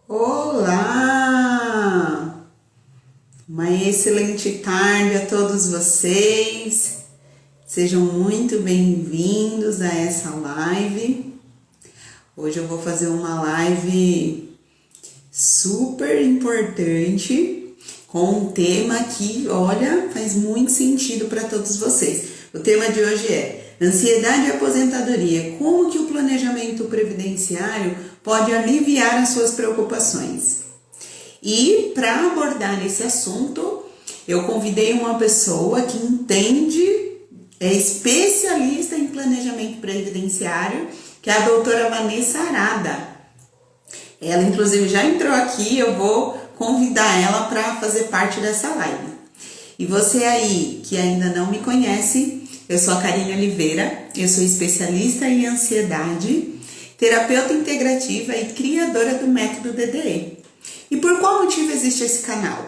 Olá! Uma excelente tarde a todos vocês. Sejam muito bem-vindos a essa live. Hoje eu vou fazer uma live super importante com um tema que, olha, faz muito sentido para todos vocês. O tema de hoje é ansiedade e aposentadoria. Como que o planejamento previdenciário pode aliviar as suas preocupações? E para abordar esse assunto, eu convidei uma pessoa que entende, é especialista em planejamento previdenciário, que é a doutora Vanessa Arada. Ela, inclusive, já entrou aqui, eu vou convidar ela para fazer parte dessa live. E você aí, que ainda não me conhece, eu sou a Karine Oliveira, eu sou especialista em ansiedade, terapeuta integrativa e criadora do método DDE. E por qual motivo existe esse canal?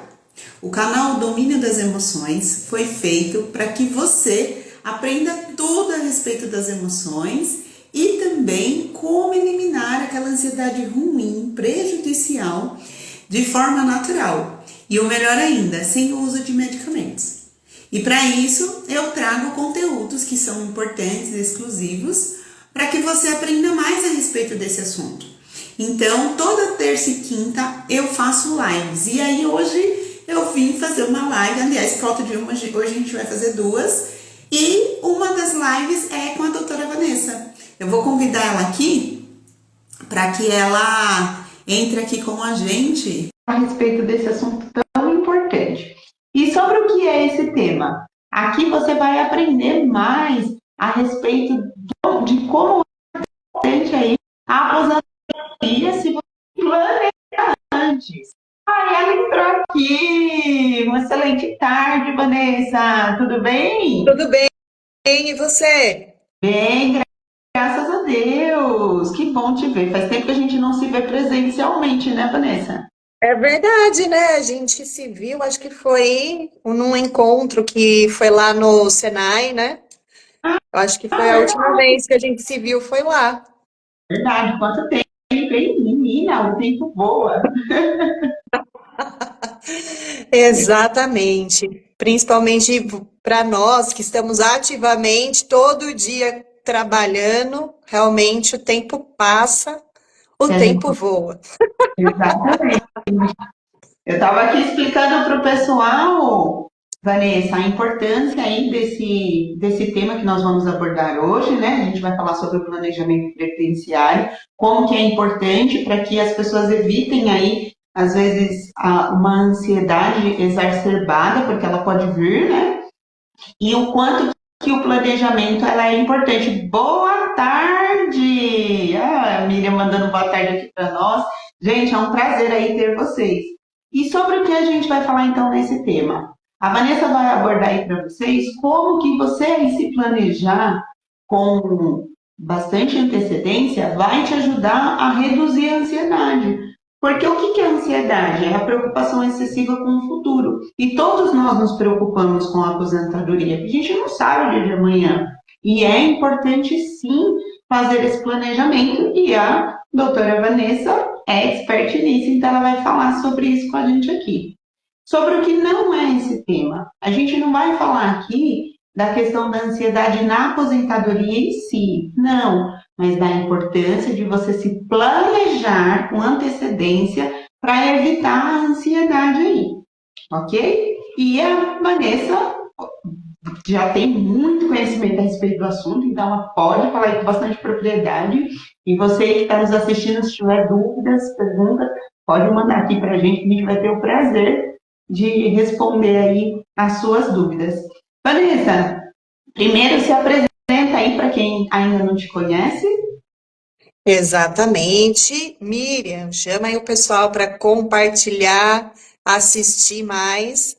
O canal Domínio das Emoções foi feito para que você aprenda tudo a respeito das emoções e também como eliminar aquela ansiedade ruim, prejudicial, de forma natural. E o melhor ainda, sem o uso de medicamentos. E para isso, eu trago conteúdos que são importantes e exclusivos para que você aprenda mais a respeito desse assunto. Então, toda terça e quinta eu faço lives. E aí, hoje eu vim fazer uma live. Aliás, falta de uma, hoje a gente vai fazer duas. E uma das lives é com a doutora Vanessa. Eu vou convidar ela aqui para que ela entre aqui com a gente a respeito desse assunto tão importante. E sobre o que é esse tema? Aqui você vai aprender mais a respeito de como é importante aí a aposentadoria se você planeja antes. Ela entrou aqui. Uma excelente tarde, Vanessa. Tudo bem? Tudo bem, e você? Bem, graças a Deus. Que bom te ver. Faz tempo que a gente não se vê presencialmente, né, Vanessa? É verdade, né? A gente se viu, acho que foi num encontro que foi lá no Senai, né? Eu acho que foi a última vez que a gente se viu, foi lá. Verdade. Quanto tempo, hein? Menina, o tempo voa. Exatamente. Principalmente para nós que estamos ativamente todo dia trabalhando, realmente o tempo passa, o Que a gente... tempo voa. Exatamente. Eu estava aqui explicando para o pessoal, Vanessa, a importância aí desse tema que nós vamos abordar hoje, né? A gente vai falar sobre o planejamento previdenciário, como que é importante para que as pessoas evitem aí, às vezes, uma ansiedade exacerbada, porque ela pode vir, né? E o quanto que o planejamento ela é importante. Boa tarde! A Miriam mandando boa tarde aqui para nós. Gente, é um prazer aí ter vocês. E sobre o que a gente vai falar então nesse tema? A Vanessa vai abordar aí para vocês como que você aí se planejar com bastante antecedência vai te ajudar a reduzir a ansiedade. Porque o que é a ansiedade? É a preocupação excessiva com o futuro. E todos nós nos preocupamos com a aposentadoria. A gente não sabe o dia de amanhã. E é importante, sim, fazer esse planejamento. E a doutora Vanessa é expert nisso, então ela vai falar sobre isso com a gente aqui. Sobre o que não é esse tema. A gente não vai falar aqui da questão da ansiedade na aposentadoria em si. Não, mas da importância de você se planejar com antecedência para evitar a ansiedade aí, ok? E a Vanessa já tem muito conhecimento a respeito do assunto, então ela pode falar aí com bastante propriedade. E você que está nos assistindo, se tiver dúvidas, perguntas, pode mandar aqui para a gente vai ter o prazer de responder aí as suas dúvidas. Vanessa, primeiro se apresenta aí para quem ainda não te conhece. Exatamente. Miriam, chama aí o pessoal para compartilhar, assistir mais.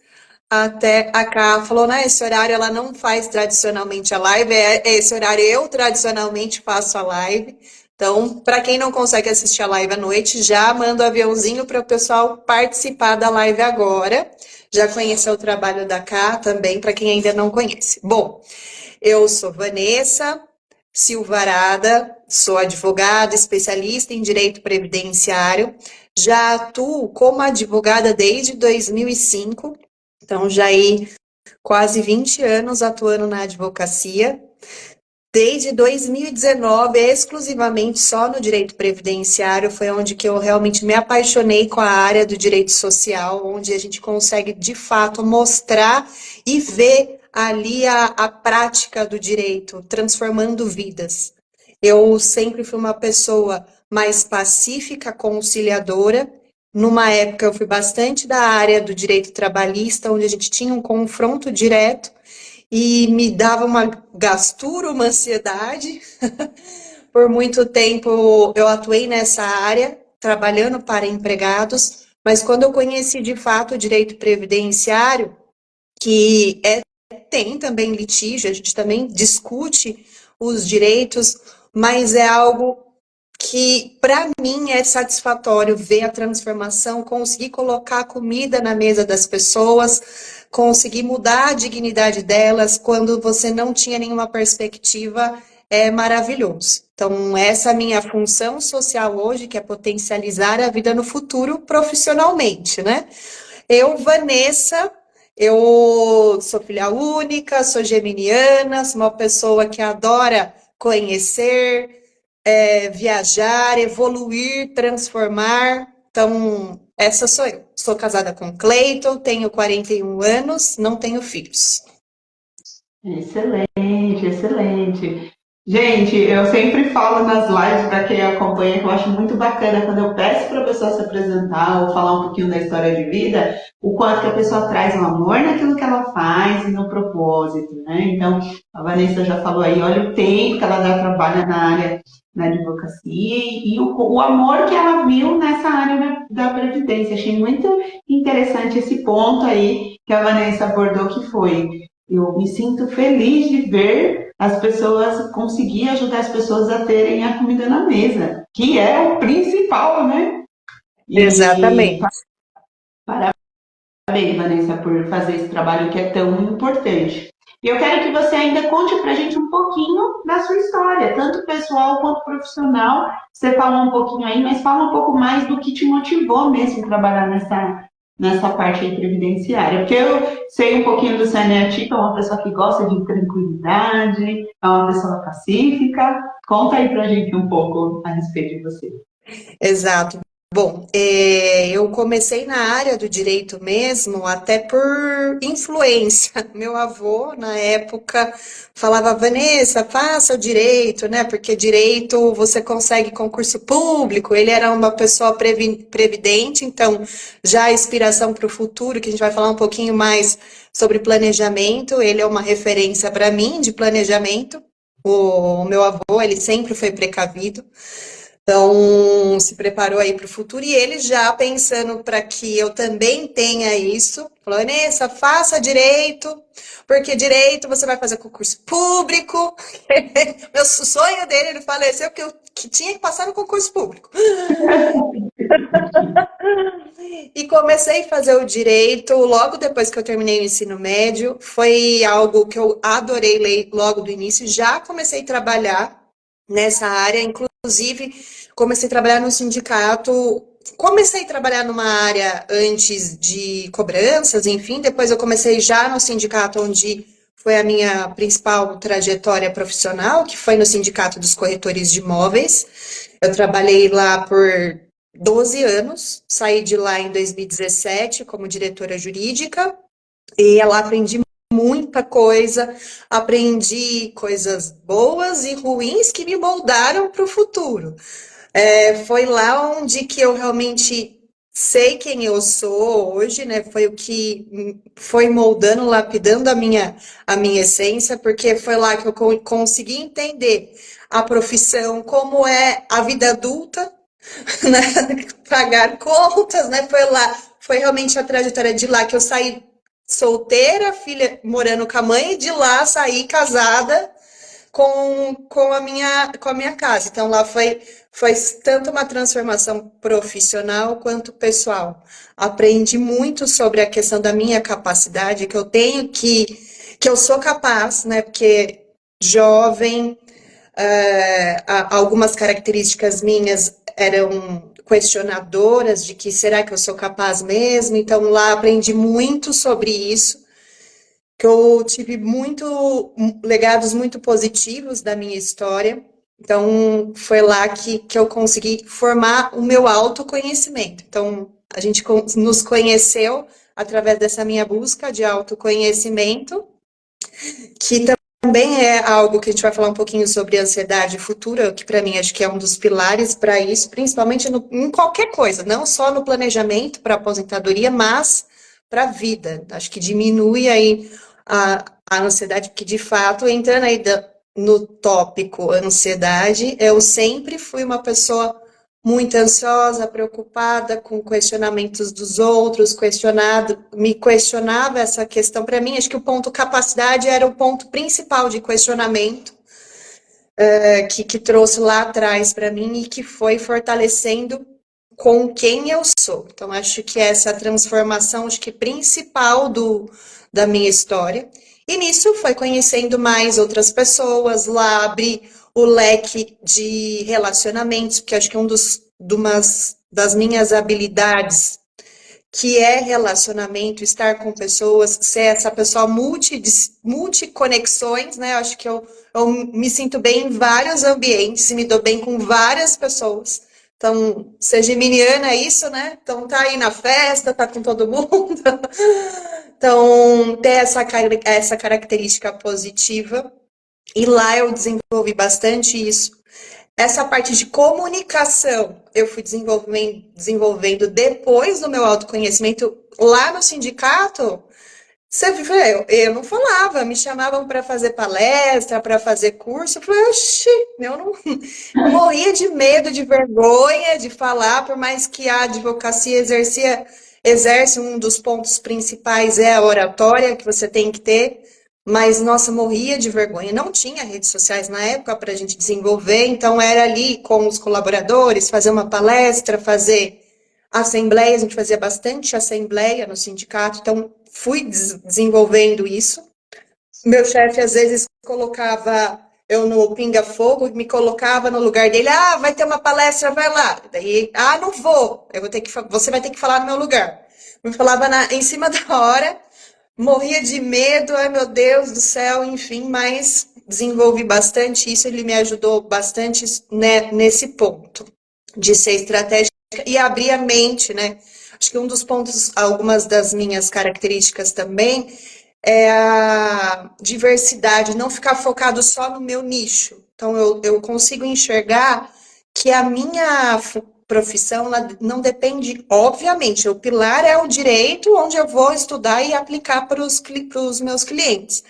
Até a Ká falou, né? Esse horário ela não faz tradicionalmente a live, esse horário eu tradicionalmente faço a live. Então, para quem não consegue assistir a live à noite, já manda o aviãozinho para o pessoal participar da live agora. Já conheceu o trabalho da Ká também, para quem ainda não conhece. Bom, eu sou Vanessa Silvarada, sou advogada, especialista em direito previdenciário, já atuo como advogada desde 2005, então já aí quase 20 anos atuando na advocacia. Desde 2019, exclusivamente só no direito previdenciário, foi onde que eu realmente me apaixonei com a área do direito social, onde a gente consegue, de fato, mostrar e ver ali a prática do direito, transformando vidas. Eu sempre fui uma pessoa mais pacífica, conciliadora. Numa época, eu fui bastante da área do direito trabalhista, onde a gente tinha um confronto direto e me dava uma gastura, uma ansiedade. Por muito tempo eu atuei nessa área, trabalhando para empregados, mas quando eu conheci de fato o direito previdenciário, tem também litígio, a gente também discute os direitos, mas é algo que para mim é satisfatório ver a transformação, conseguir colocar comida na mesa das pessoas, conseguir mudar a dignidade delas quando você não tinha nenhuma perspectiva, é maravilhoso. Então, essa é a minha função social hoje, que é potencializar a vida no futuro profissionalmente, né? Eu, Vanessa, eu sou filha única, sou geminiana, sou uma pessoa que adora conhecer, viajar, evoluir, transformar. Então, essa sou eu. Sou casada com Cleiton, tenho 41 anos, não tenho filhos. Excelente, excelente. Gente, eu sempre falo nas lives para quem acompanha que eu acho muito bacana quando eu peço para a pessoa se apresentar ou falar um pouquinho da história de vida, o quanto que a pessoa traz um amor naquilo que ela faz e no propósito, né? Então, a Vanessa já falou aí, olha o tempo que ela já trabalha na área da advocacia e o amor que ela viu nessa área da Previdência. Achei muito interessante esse ponto aí que a Vanessa abordou, que foi: eu me sinto feliz de ver as pessoas, conseguir ajudar as pessoas a terem a comida na mesa, que é o principal, né? E Exatamente. parabéns, Vanessa, por fazer esse trabalho que é tão importante. E eu quero que você ainda conte para a gente um pouquinho da sua história, tanto pessoal quanto profissional. Você falou um pouquinho aí, mas fala um pouco mais do que te motivou mesmo a trabalhar nessa parte aí previdenciária. Porque eu sei um pouquinho do seu é uma pessoa que gosta de tranquilidade, é uma pessoa pacífica. Conta aí pra gente um pouco a respeito de você. Exato. Bom, eu comecei na área do direito mesmo, até por influência. Meu avô, na época, falava: Vanessa, faça o direito, né? Porque direito você consegue concurso público. Ele era uma pessoa previdente, então já a inspiração para o futuro, que a gente vai falar um pouquinho mais sobre planejamento. Ele é uma referência para mim de planejamento. O meu avô, ele sempre foi precavido. Então, se preparou aí para o futuro e ele já pensando para que eu também tenha isso, falou: Vanessa, faça direito, porque direito você vai fazer concurso público. Meu sonho dele, ele faleceu que tinha que passar no concurso público. E comecei a fazer o direito logo depois que eu terminei o ensino médio. Foi algo que eu adorei logo do início. Já comecei a trabalhar nessa área, inclusive comecei a trabalhar no sindicato. Comecei a trabalhar numa área antes de cobranças, enfim, depois eu comecei já no sindicato onde foi a minha principal trajetória profissional, que foi no Sindicato dos Corretores de Imóveis. Eu trabalhei lá por 12 anos, saí de lá em 2017 como diretora jurídica e lá aprendi muita coisa, aprendi coisas boas e ruins que me moldaram para o futuro. Foi lá onde que eu realmente sei quem eu sou hoje, né? Foi o que foi moldando, lapidando a minha essência, porque foi lá que eu consegui entender a profissão, como é a vida adulta, né? Pagar contas, né? Foi realmente a trajetória de lá que eu saí solteira, filha morando com a mãe, e de lá saí casada com a minha casa. Então lá foi tanto uma transformação profissional quanto pessoal. Aprendi muito sobre a questão da minha capacidade, que eu tenho que eu sou capaz, né? Porque jovem, Algumas características minhas eram questionadoras de que será que eu sou capaz mesmo? Então lá aprendi muito sobre isso, que eu tive legados muito positivos da minha história. Então foi lá que eu consegui formar o meu autoconhecimento. Então a gente nos conheceu através dessa minha busca de autoconhecimento, que também é algo que a gente vai falar um pouquinho sobre ansiedade futura, que para mim acho que é um dos pilares para isso, principalmente em qualquer coisa, não só no planejamento para aposentadoria, mas para a vida. Acho que diminui aí a ansiedade, porque de fato, entrando aí no tópico ansiedade, eu sempre fui uma pessoa muito ansiosa, preocupada com questionamentos dos outros, me questionava essa questão. Para mim, acho que o ponto capacidade era o ponto principal de questionamento, que trouxe lá atrás para mim e que foi fortalecendo com quem eu sou. Então, acho que essa transformação, acho que principal da minha história. E nisso foi conhecendo mais outras pessoas, lá abri o leque de relacionamentos, porque acho que das minhas habilidades, que é relacionamento, estar com pessoas, ser essa pessoa multiconexões, né? Eu acho que eu me sinto bem em vários ambientes e me dou bem com várias pessoas. Então, ser geminiana é isso, né? Então, tá aí na festa, tá com todo mundo. Então, ter essa característica positiva. E lá eu desenvolvi bastante isso. Essa parte de comunicação eu fui desenvolvendo depois do meu autoconhecimento lá no sindicato. Você vê, eu não falava, me chamavam para fazer palestra, para fazer curso. Eu falei, oxi, eu não morria de medo, de vergonha de falar, por mais que a advocacia exerce um dos pontos principais é a oratória que você tem que ter. Mas, nossa, morria de vergonha. Não tinha redes sociais na época para a gente desenvolver, então era ali com os colaboradores, fazer uma palestra, fazer assembleia, a gente fazia bastante assembleia no sindicato, então fui desenvolvendo isso. Meu chefe às vezes colocava eu no pinga-fogo, me colocava no lugar dele, vai ter uma palestra, vai lá. Daí, não vou, você vai ter que falar no meu lugar. Me falava em cima da hora, morria de medo, ai meu Deus do céu, enfim, mas desenvolvi bastante isso, ele me ajudou bastante, né, nesse ponto de ser estratégica e abrir a mente, né? Acho que um dos pontos, algumas das minhas características também é a diversidade, não ficar focado só no meu nicho. Então, eu consigo enxergar que a minha profissão ela não depende, obviamente, o pilar é o direito, onde eu vou estudar e aplicar para os meus clientes.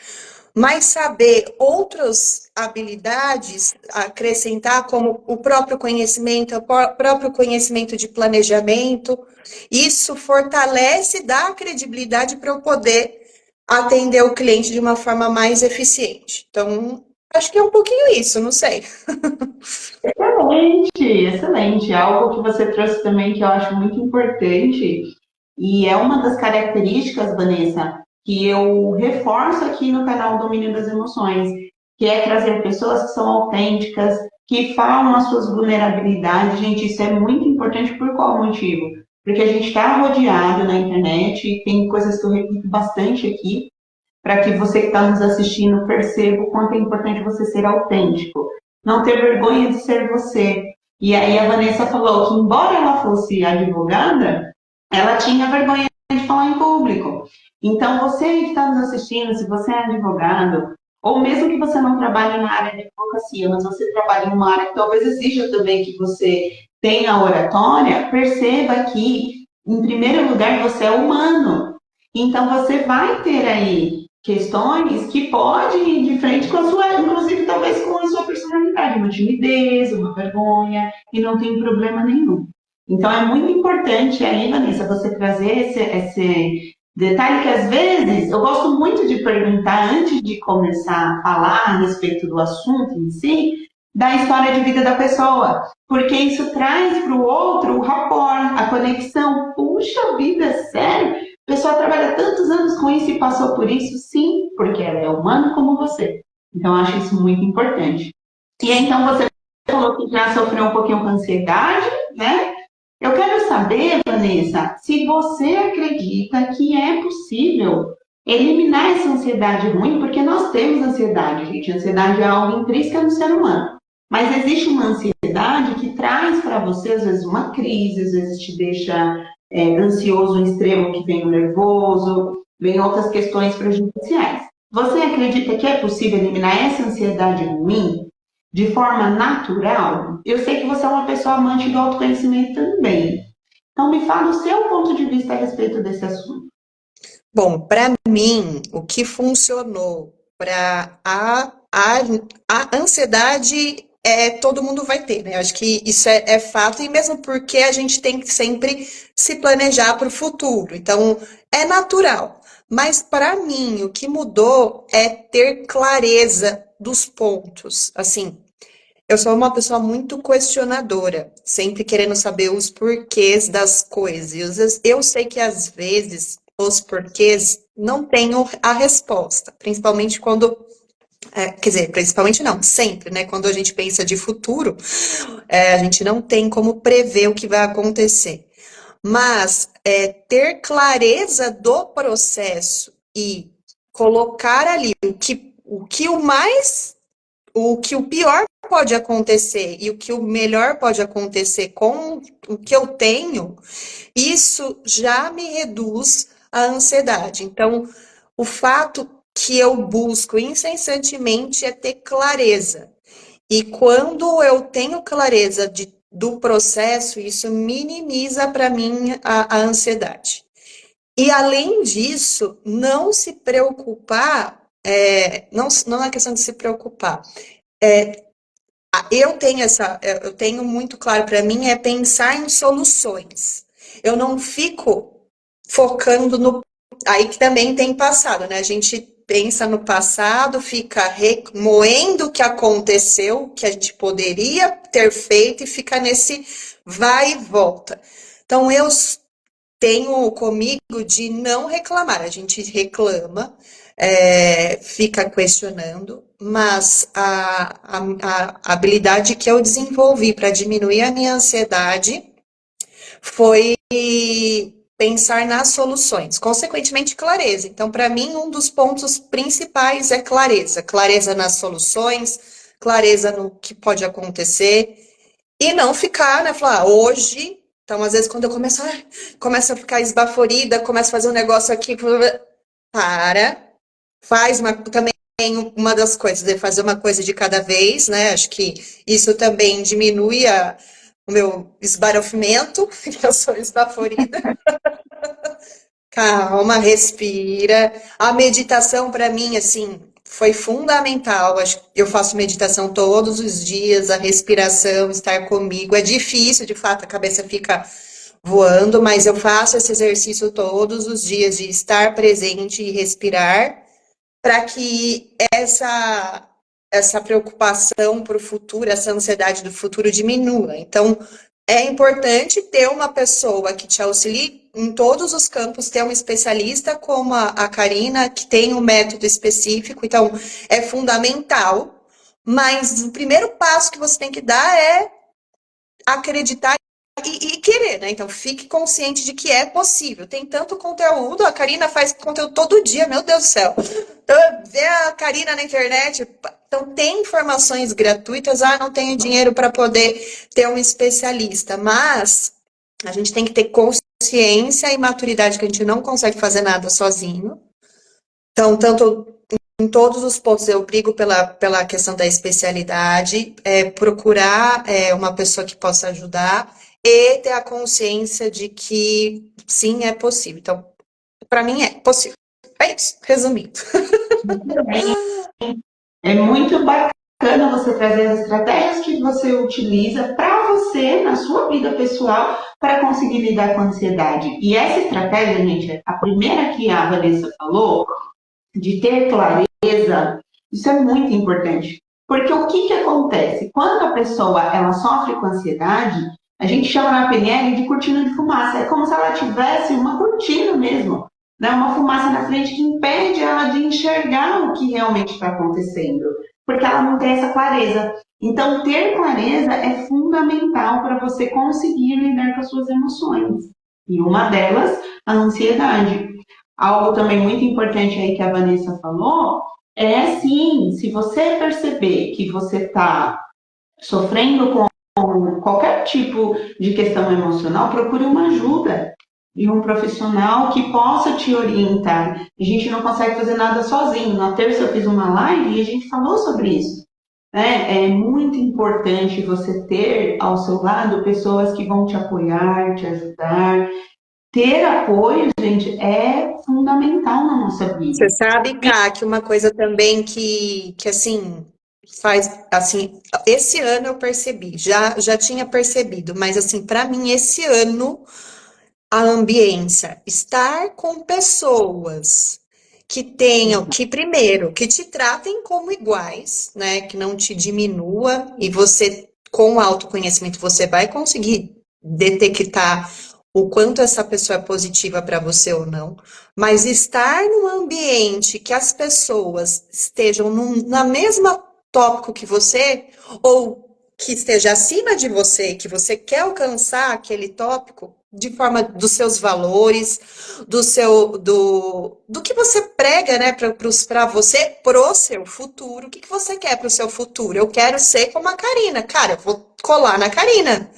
Mas saber outras habilidades, acrescentar como o próprio conhecimento de planejamento, isso fortalece, dá credibilidade para eu poder atender o cliente de uma forma mais eficiente. Então, acho que é um pouquinho isso, não sei. Excelente, excelente. Algo que você trouxe também que eu acho muito importante, e é uma das características, Vanessa, que eu reforço aqui no canal Domínio das Emoções, que é trazer pessoas que são autênticas, que falam as suas vulnerabilidades. Gente, isso é muito importante por qual motivo? Porque a gente está rodeado na internet e tem coisas que eu repito bastante aqui, para que você que está nos assistindo perceba o quanto é importante você ser autêntico. Não ter vergonha de ser você. E aí a Vanessa falou que, embora ela fosse advogada, ela tinha vergonha de falar em público. Então, você que está nos assistindo, se você é advogado, ou mesmo que você não trabalhe na área de advocacia, mas você trabalha em uma área que talvez exija também que você tenha oratória, perceba que, em primeiro lugar, você é humano. Então, você vai ter aí questões que pode ir de frente com a sua, inclusive talvez com a sua personalidade, uma timidez, uma vergonha, e não tem problema nenhum. Então é muito importante aí, Vanessa, você trazer esse detalhe que às vezes eu gosto muito de perguntar antes de começar a falar a respeito do assunto em si, da história de vida da pessoa, porque isso traz para o outro o rapport, a conexão. Puxa vida, sério? A pessoa trabalha tantos anos com isso e passou por isso? Sim, porque ela é humana como você. Então, eu acho isso muito importante. E então você falou que já sofreu um pouquinho com ansiedade, né? Eu quero saber, Vanessa, se você acredita que é possível eliminar essa ansiedade ruim, porque nós temos ansiedade, gente. Ansiedade é algo intrínseco no ser humano. Mas existe uma ansiedade que traz para você, às vezes, uma crise, às vezes te deixa ansioso no extremo, que vem o nervoso, vem outras questões prejudiciais. Você acredita que é possível eliminar essa ansiedade ruim de forma natural? Eu sei que você é uma pessoa amante do autoconhecimento também. Então, me fala o seu ponto de vista a respeito desse assunto. Bom, para mim, o que funcionou para a ansiedade todo mundo vai ter, né? Eu acho que isso é fato, e mesmo porque a gente tem que sempre se planejar para o futuro. Então, é natural. Mas para mim, o que mudou é ter clareza dos pontos. Assim, eu sou uma pessoa muito questionadora, sempre querendo saber os porquês das coisas. Eu sei que às vezes os porquês não tenho a resposta, principalmente quando, quer dizer, principalmente não, sempre, né? Quando a gente pensa de futuro, a gente não tem como prever o que vai acontecer. Mas ter clareza do processo e colocar ali o que o pior pode acontecer e o que o melhor pode acontecer com o que eu tenho, isso já me reduz a ansiedade. Então, o fato que eu busco incessantemente é ter clareza. E quando eu tenho clareza do processo, isso minimiza para mim a ansiedade. E além disso, não se preocupar, não é questão de se preocupar. Eu tenho muito claro para mim é pensar em soluções. Eu não fico focando no. Aí que também tem passado, né? A gente pensa no passado, fica remoendo o que aconteceu, o que a gente poderia ter feito e fica nesse vai e volta. Então eu tenho comigo de não reclamar. A gente reclama, fica questionando, mas a habilidade que eu desenvolvi para diminuir a minha ansiedade foi pensar nas soluções, consequentemente, clareza. Então, para mim, um dos pontos principais é clareza. Clareza nas soluções, clareza no que pode acontecer, e não ficar, né, falar, hoje. Então, às vezes, quando eu começo a ficar esbaforida, começo a fazer um negócio aqui, para, faz também uma das coisas, é fazer uma coisa de cada vez, né? Acho que isso também diminui o meu esbarofimento, que eu sou esbaforida. Calma, respira. A meditação, para mim, assim, foi fundamental. Eu faço meditação todos os dias, a respiração, estar comigo. É difícil, de fato, a cabeça fica voando, mas eu faço esse exercício todos os dias de estar presente e respirar, para que essa preocupação para o futuro, essa ansiedade do futuro diminua. Então, é importante ter uma pessoa que te auxilie em todos os campos, ter uma especialista como a Karina, que tem um método específico, então é fundamental, mas o primeiro passo que você tem que dar é acreditar e querer, né? Então fique consciente de que é possível. Tem tanto conteúdo, a Karina faz conteúdo todo dia, meu Deus do céu. Então, vê a Karina na internet. Então tem informações gratuitas. Ah, não tenho dinheiro para poder ter um especialista, mas a gente tem que ter consciência e maturidade que a gente não consegue fazer nada sozinho. Então, tanto em todos os pontos eu brigo pela questão da especialidade, procurar uma pessoa que possa ajudar e ter a consciência de que sim, é possível. Então, para mim é possível. É isso, resumindo. É muito bacana você trazer as estratégias que você utiliza para você, na sua vida pessoal, para conseguir lidar com a ansiedade. E essa estratégia, gente, a primeira que a Vanessa falou, de ter clareza, isso é muito importante. Porque o que acontece? Quando a pessoa ela sofre com ansiedade, a gente chama na PNL de cortina de fumaça. É como se ela tivesse uma cortina mesmo, né? Uma fumaça na frente que impede ela de enxergar o que realmente está acontecendo. porque ela não tem essa clareza. Então, ter clareza é fundamental para você conseguir lidar com as suas emoções. E uma delas, a ansiedade. Algo também muito importante aí que a Vanessa falou é sim, se você perceber que você está sofrendo com qualquer tipo de questão emocional, procure uma ajuda de um profissional que possa te orientar. A gente não consegue fazer nada sozinho. Na terça eu fiz uma live e a gente falou sobre isso. É muito importante você ter ao seu lado pessoas que vão te apoiar, te ajudar. Ter apoio, gente, é fundamental na nossa Você vida. sabe, Ká, que uma coisa também que assim, faz, assim, esse ano eu percebi, já tinha percebido, mas assim, para mim, esse ano, a ambiência, estar com pessoas que tenham, que primeiro, que te tratem como iguais, né, que não te diminua, e você, com o autoconhecimento, você vai conseguir detectar o quanto essa pessoa é positiva para você ou não, mas estar num ambiente que as pessoas estejam na mesma tópico que você, ou que esteja acima de você, que você quer alcançar aquele tópico de forma dos seus valores, do que você prega, né, para você, pro seu futuro. O que você quer para o seu futuro? Eu quero ser como a Karina. Cara, eu vou colar na Karina.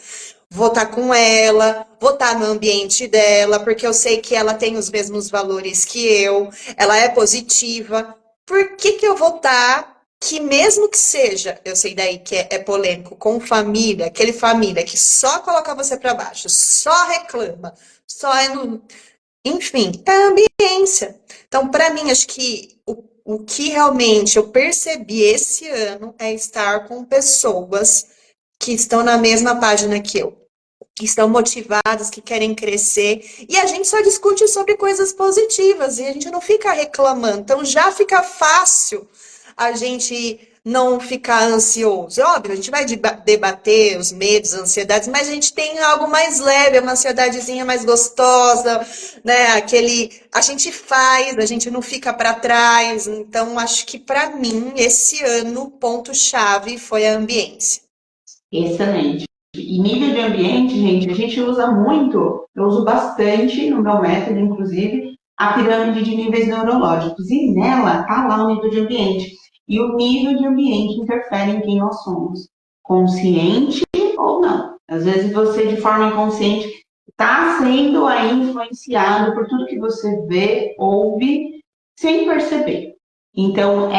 Vou estar com ela, vou estar no ambiente dela, porque eu sei que ela tem os mesmos valores que eu, ela é positiva. Por que que eu vou estar que mesmo que seja, eu sei daí que é polêmico, com família, aquele família que só coloca você para baixo, só reclama, só é no... Enfim, é a ambiência. Então, para mim, acho que o que realmente eu percebi esse ano é estar com pessoas que estão na mesma página que eu, que estão motivadas, que querem crescer, e a gente só discute sobre coisas positivas e a gente não fica reclamando. Então já fica fácil a gente não ficar ansioso. É óbvio, a gente vai debater os medos, as ansiedades, mas a gente tem algo mais leve, uma ansiedadezinha mais gostosa, né? Aquele a gente faz, a gente não fica para trás. Então acho que para mim esse ano o ponto chave foi a ambiência. Excelente. E nível de ambiente, gente, a gente usa muito, eu uso bastante no meu método, inclusive, a pirâmide de níveis neurológicos. E nela está lá o nível de ambiente. E o nível de ambiente interfere em quem nós somos, consciente ou não. Às vezes você, de forma inconsciente, está sendo aí influenciado por tudo que você vê, ouve, sem perceber. Então,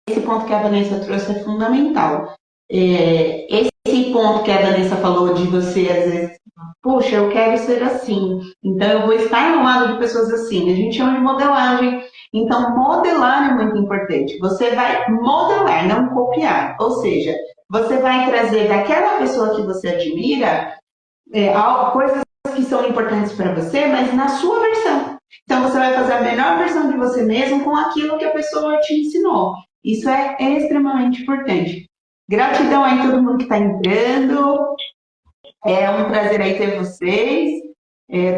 esse ponto que a Vanessa trouxe é fundamental. Esse ponto que a Vanessa falou de você, às vezes, puxa, eu quero ser assim, então eu vou estar no lado de pessoas assim. A gente chama de modelagem. Então, modelar é muito importante. Você vai modelar, não copiar. Ou seja, você vai trazer daquela pessoa que você admira coisas que são importantes para você, mas na sua versão. Então, você vai fazer a melhor versão de você mesmo com aquilo que a pessoa te ensinou. Isso é extremamente importante. Gratidão aí a todo mundo que está entrando. É um prazer aí ter vocês.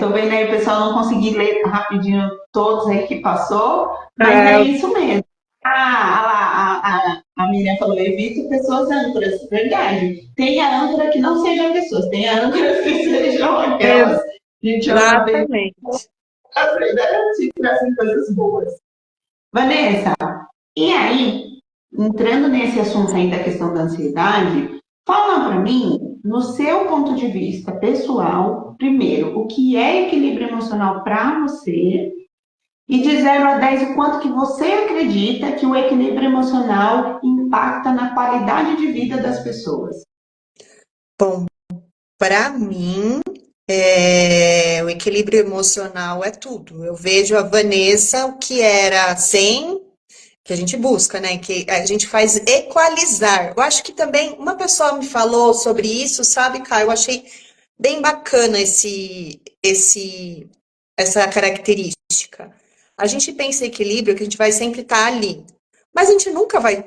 Tô vendo aí o pessoal não conseguir ler rapidinho todos aí que passou, mas é isso mesmo. A Miriam falou, evito pessoas âncoras. Verdade. Tem a âncora que não sejam pessoas, tem a âncora que sejam aquelas. Gente, ela bem Exatamente. que trazem coisas boas. Vanessa, e aí, entrando nesse assunto aí da questão da ansiedade, fala para mim, no seu ponto de vista pessoal, primeiro, o que é equilíbrio emocional para você e de 0 a 10, o quanto que você acredita que o equilíbrio emocional impacta na qualidade de vida das pessoas. Bom, para mim, o equilíbrio emocional é tudo. Eu vejo a Vanessa, o que era 100, que a gente busca, né? Que a gente faz equalizar. Eu acho que também uma pessoa me falou sobre isso, sabe, Caio? Eu achei bem bacana essa característica. A gente pensa em equilíbrio, que a gente vai sempre estar ali. Mas a gente nunca vai.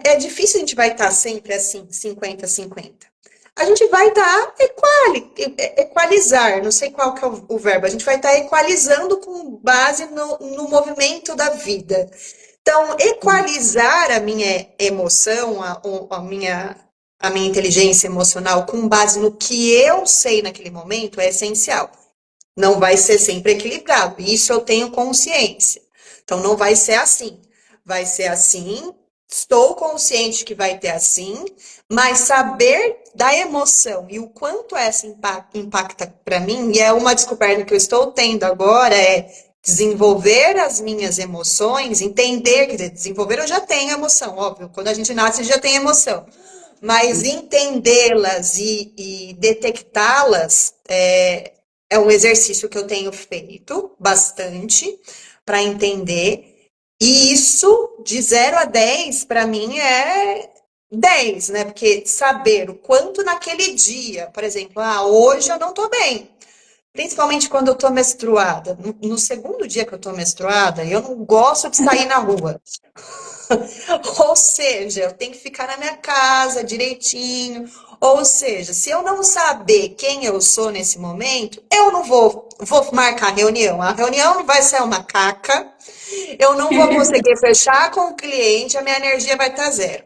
É difícil a gente vai estar sempre assim, 50-50. A gente vai estar equalizar, não sei qual que é o verbo, a gente vai estar equalizando com base no movimento da vida. Então, equalizar a minha emoção, a minha inteligência emocional com base no que eu sei naquele momento é essencial. Não vai ser sempre equilibrado, isso eu tenho consciência. Então, não vai ser assim. Vai ser assim, estou consciente que vai ter assim, mas saber da emoção e o quanto essa impacta para mim, e é uma descoberta que eu estou tendo agora, é desenvolver as minhas emoções, entender, quer dizer, desenvolver eu já tenho emoção, óbvio, quando a gente nasce já tem emoção, mas entendê-las e detectá-las é um exercício que eu tenho feito bastante para entender. E isso, de 0 a 10, para mim é 10, né? Porque saber o quanto naquele dia, por exemplo, hoje eu não tô bem. Principalmente quando eu tô menstruada. No segundo dia que eu tô menstruada, eu não gosto de sair na rua. Ou seja, eu tenho que ficar na minha casa direitinho. Ou seja, se eu não saber quem eu sou nesse momento, eu não vou marcar reunião. A reunião vai ser uma caca, eu não vou conseguir fechar com o cliente, a minha energia vai estar zero.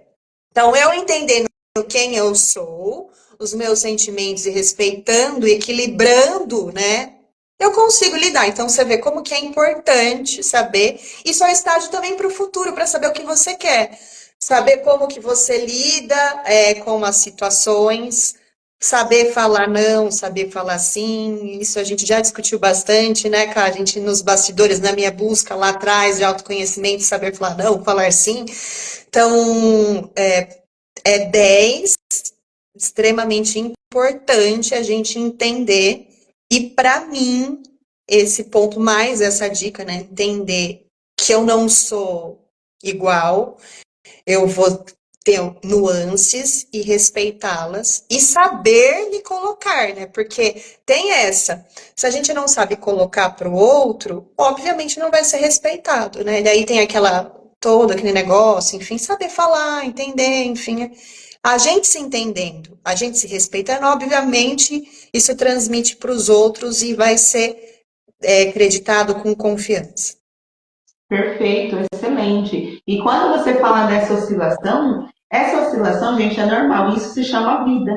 Então, eu entendendo quem eu sou, os meus sentimentos e respeitando e equilibrando, né? Eu consigo lidar. Então, você vê como que é importante saber. Isso é um estágio também para o futuro, para saber o que você quer. Saber como que você lida com as situações, saber falar não, saber falar sim. Isso a gente já discutiu bastante, né, cara? A gente nos bastidores, na minha busca lá atrás de autoconhecimento, saber falar não, falar sim. Então, é 10, extremamente importante a gente entender. E para mim, esse ponto mais, essa dica, né? Entender que eu não sou igual, eu vou ter nuances e respeitá-las e saber me colocar, né? Porque tem essa, se a gente não sabe colocar para o outro, obviamente não vai ser respeitado, né? E daí tem todo aquele negócio, enfim, saber falar, entender, enfim. A gente se entendendo, a gente se respeitando, obviamente isso transmite para os outros e vai ser acreditado com confiança. Perfeito, excelente. E quando você fala dessa oscilação, essa oscilação, gente, é normal. Isso se chama vida.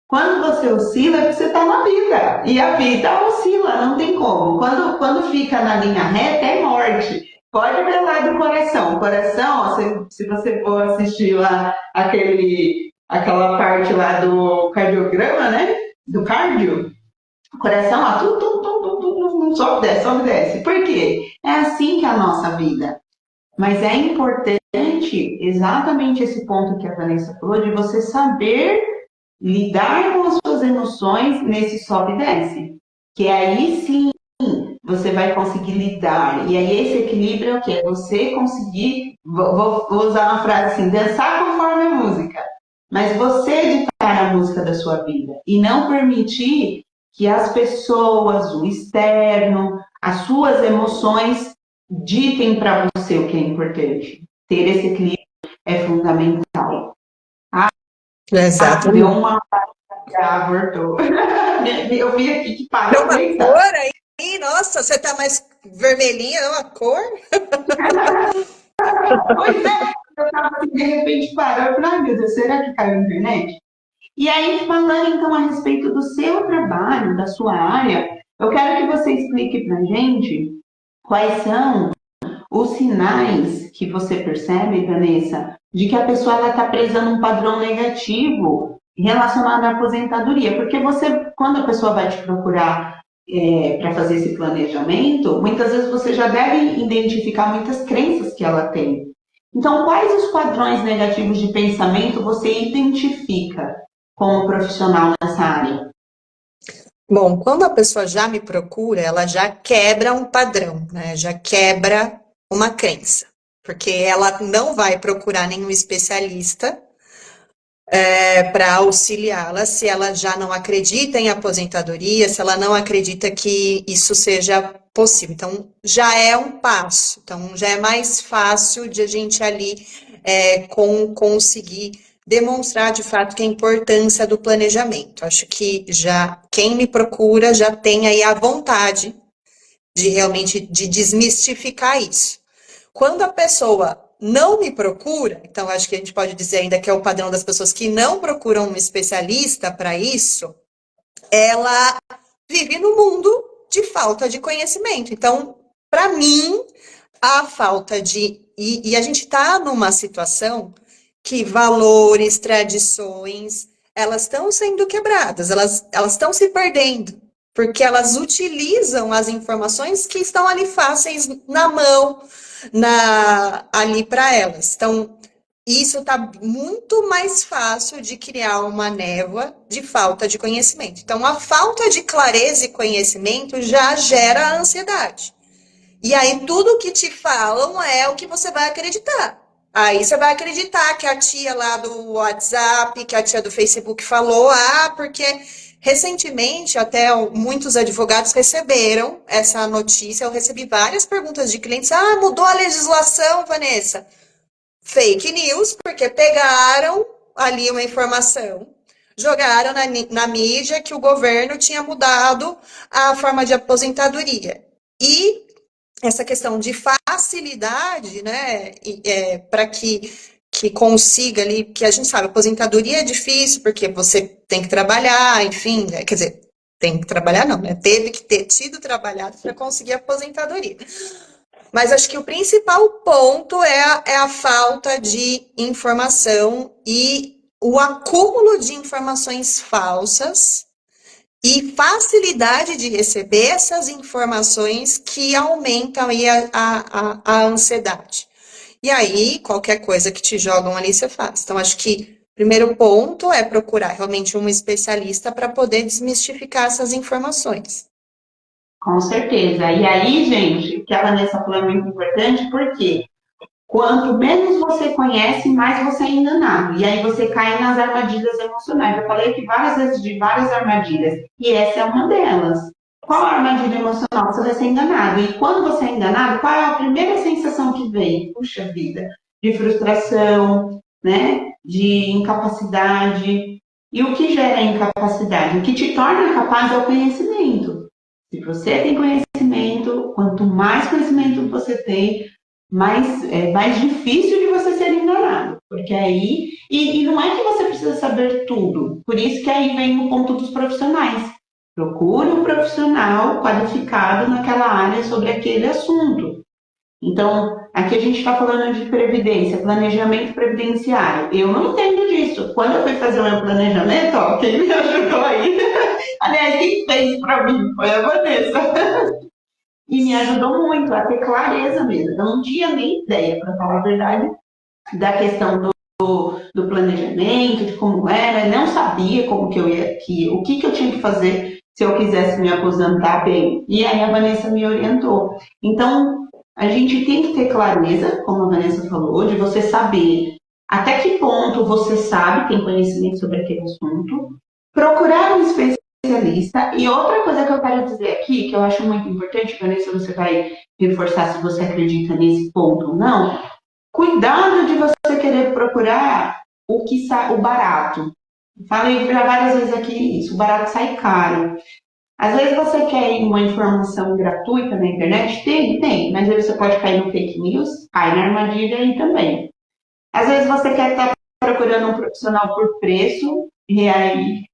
Quando você oscila, é porque você está na vida. E a vida oscila, não tem como. Quando fica na linha reta, é morte. Pode ver lá do coração. O coração, ó, se você for assistir lá aquela parte lá do cardiograma, né? Do cardio, o coração, ó, sobe, desce. Por quê? É assim que é a nossa vida. Mas é importante exatamente esse ponto que a Vanessa falou, de você saber lidar com as suas emoções nesse sobe e desce. Que aí sim você vai conseguir lidar. E aí esse equilíbrio é o quê? É você conseguir, vou usar uma frase assim, dançar conforme a música. Mas você ditar a música da sua vida. E não permitir que as pessoas, o externo, as suas emoções ditem para você o que é importante. Ter esse equilíbrio é fundamental. Exato. Deu uma... voltou. Eu vi aqui que parou. Tem uma cor aí, nossa, você tá mais vermelhinha, é uma cor? Pois é, eu tava assim, de repente parou. Eu falei, ai meu Deus, será que caiu na internet? E aí, falando então a respeito do seu trabalho, da sua área, eu quero que você explique pra gente quais são os sinais que você percebe, Vanessa, de que a pessoa está presa num padrão negativo relacionado à aposentadoria. Porque você, quando a pessoa vai te procurar para fazer esse planejamento, muitas vezes você já deve identificar muitas crenças que ela tem. Então, quais os padrões negativos de pensamento você identifica como profissional nessa área? Bom, quando a pessoa já me procura, ela já quebra um padrão, né? Já quebra uma crença. Porque ela não vai procurar nenhum especialista para auxiliá-la se ela já não acredita em aposentadoria, se ela não acredita que isso seja possível. Então, já é um passo. Então, já é mais fácil de a gente ali conseguir demonstrar de fato que a importância do planejamento. Acho que já quem me procura já tem aí a vontade de realmente de desmistificar isso. Quando a pessoa não me procura, então acho que a gente pode dizer ainda que é o padrão das pessoas que não procuram um especialista para isso, ela vive no mundo de falta de conhecimento. Então, para mim, a falta de. E a gente está numa situação que valores, tradições, elas estão sendo quebradas, elas estão se perdendo, porque elas utilizam as informações que estão ali fáceis na mão, ali para elas. Então, isso está muito mais fácil de criar uma névoa de falta de conhecimento. Então, a falta de clareza e conhecimento já gera ansiedade. E aí, tudo que te falam é o que você vai acreditar. Aí você vai acreditar que a tia lá do WhatsApp, que a tia do Facebook falou, porque recentemente até muitos advogados receberam essa notícia. Eu recebi várias perguntas de clientes. Mudou a legislação, Vanessa. Fake news, porque pegaram ali uma informação, jogaram na mídia que o governo tinha mudado a forma de aposentadoria. E essa questão de facilidade, né, para que consiga ali, que a gente sabe, aposentadoria é difícil, porque você tem que trabalhar, enfim, né, quer dizer, tem que trabalhar não, né, teve que ter tido trabalhado para conseguir a aposentadoria. Mas acho que o principal ponto é a falta de informação e o acúmulo de informações falsas e facilidade de receber essas informações que aumentam aí a ansiedade. E aí, qualquer coisa que te jogam ali, você faz. Então, acho que o primeiro ponto é procurar realmente um especialista para poder desmistificar essas informações. Com certeza. E aí, gente, o que a Vanessa falou é muito importante, porque quanto menos você conhece, mais você é enganado. E aí você cai nas armadilhas emocionais. Eu falei aqui várias vezes de várias armadilhas, e essa é uma delas. Qual a armadilha emocional? Você vai ser enganado. E quando você é enganado, qual é a primeira sensação que vem? Puxa vida, de frustração, né? De incapacidade. E o que gera incapacidade? O que te torna capaz é o conhecimento. Se você tem conhecimento, quanto mais conhecimento você tem, mais difícil de você ser enganado. Porque aí. E não é que você precisa saber tudo. Por isso que aí vem o ponto dos profissionais. Procure um profissional qualificado naquela área sobre aquele assunto. Então, aqui a gente está falando de previdência, planejamento previdenciário. Eu não entendo disso. Quando eu fui fazer o meu planejamento, quem me ajudou aí, aliás, quem fez para mim foi a Vanessa. E me ajudou muito a ter clareza mesmo. Eu não tinha nem ideia, para falar a verdade, da questão do planejamento, de como era. Eu não sabia como que eu ia, o que eu tinha que fazer se eu quisesse me aposentar bem. E aí a Vanessa me orientou. Então, a gente tem que ter clareza, como a Vanessa falou, de você saber até que ponto você sabe, tem conhecimento sobre aquele assunto, procurar um especialista. E outra coisa que eu quero dizer aqui, que eu acho muito importante, Vanessa, você vai reforçar se você acredita nesse ponto ou não, cuidado de você querer procurar o barato. Falei já várias vezes aqui isso, o barato sai caro. Às vezes você quer uma informação gratuita na internet, tem, mas aí você pode cair no fake news, cai na armadilha aí também. Às vezes você quer estar procurando um profissional por preço, e aí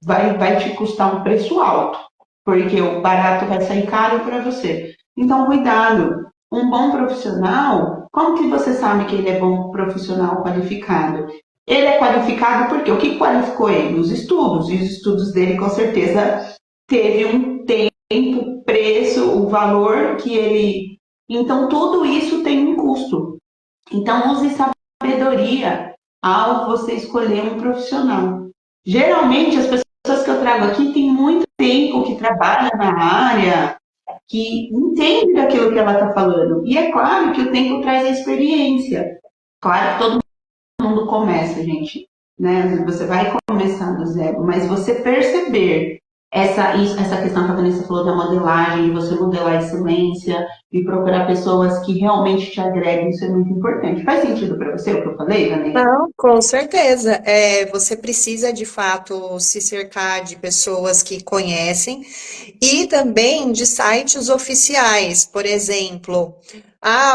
vai te custar um preço alto, porque o barato vai sair caro para você. Então, cuidado. Um bom profissional, como que você sabe que ele é bom profissional qualificado? Ele é qualificado porque o que qualificou ele? Os estudos. E os estudos dele, com certeza, teve um tempo, preço, o valor que ele... Então, tudo isso tem um custo. Então, use sabedoria ao você escolher um profissional. Geralmente, as pessoas que eu trago aqui têm muito tempo que trabalham na área, que entende daquilo que ela está falando. E é claro que o tempo traz a experiência. Claro que todo mundo começa, gente, né? Você vai começar do zero, mas você perceber essa questão que a Vanessa falou da modelagem, de você modelar a excelência e procurar pessoas que realmente te agreguem, isso é muito importante. Faz sentido para você o que eu falei, Vanessa? Não, com certeza. Você precisa, de fato, se cercar de pessoas que conhecem e também de sites oficiais. Por exemplo,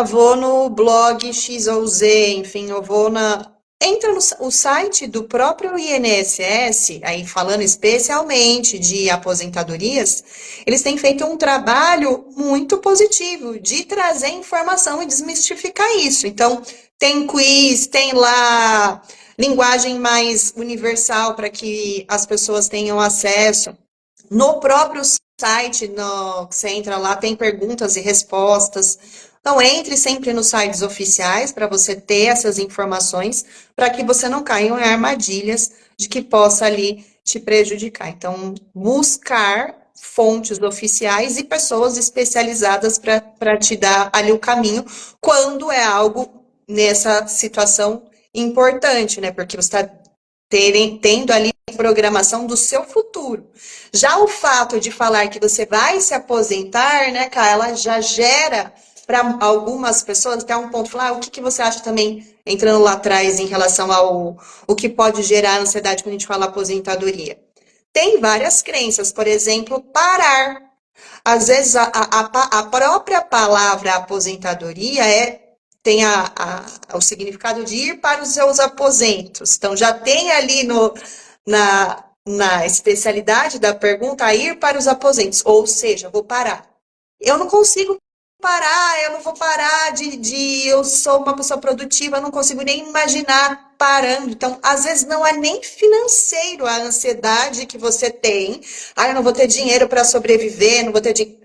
vou no blog X ou Z, enfim, eu vou na. Entra o site do próprio INSS, aí falando especialmente de aposentadorias, eles têm feito um trabalho muito positivo de trazer informação e desmistificar isso. Então, tem quiz, tem lá linguagem mais universal para que as pessoas tenham acesso. No próprio site, que você entra lá, tem perguntas e respostas. Então, entre sempre nos sites oficiais para você ter essas informações, para que você não caia em armadilhas de que possa ali te prejudicar. Então, buscar fontes oficiais e pessoas especializadas para te dar ali o caminho quando é algo nessa situação importante, né? Porque você está tendo ali programação do seu futuro. Já o fato de falar que você vai se aposentar, né, cara, ela já gera para algumas pessoas até um ponto falar, o que você acha também, entrando lá atrás em relação ao o que pode gerar ansiedade quando a gente fala aposentadoria. Tem várias crenças, por exemplo, parar. Às vezes a própria palavra aposentadoria tem o significado de ir para os seus aposentos. Então, já tem ali na especialidade da pergunta, a ir para os aposentos, ou seja, vou parar. Eu não consigo parar, eu não vou parar eu sou uma pessoa produtiva, eu não consigo nem imaginar parando. Então, às vezes não é nem financeiro a ansiedade que você tem. Eu não vou ter dinheiro para sobreviver, não vou ter dinheiro.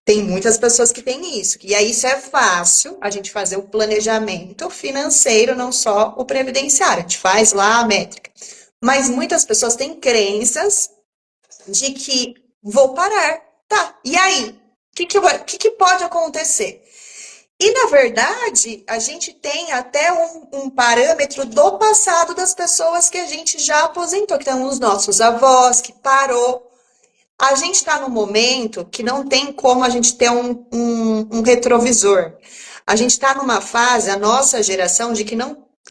Tem muitas pessoas que têm isso. E aí isso é fácil, a gente fazer o planejamento financeiro, não só o previdenciário. A gente faz lá a métrica. Mas muitas pessoas têm crenças de que vou parar. Tá, e aí? O que pode acontecer? E, na verdade, a gente tem até um parâmetro do passado das pessoas que a gente já aposentou, que são os nossos avós, que parou. A gente está num momento que não tem como a gente ter um retrovisor. A gente está numa fase, a nossa geração, de que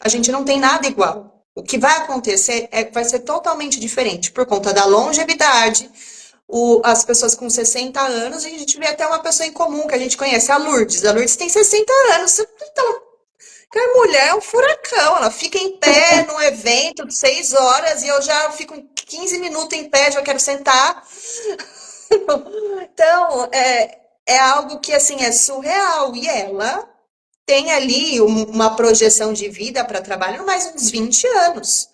a gente não tem nada igual. O que vai acontecer vai ser totalmente diferente, por conta da longevidade, as pessoas com 60 anos, e a gente vê até uma pessoa em comum que a gente conhece, a Lourdes. A Lourdes tem 60 anos. Então, a mulher é um furacão, ela fica em pé num evento de 6 horas e eu já fico 15 minutos em pé, já quero sentar. Então, é algo que, assim, é surreal. E ela tem ali uma projeção de vida para trabalhar mais uns 20 anos.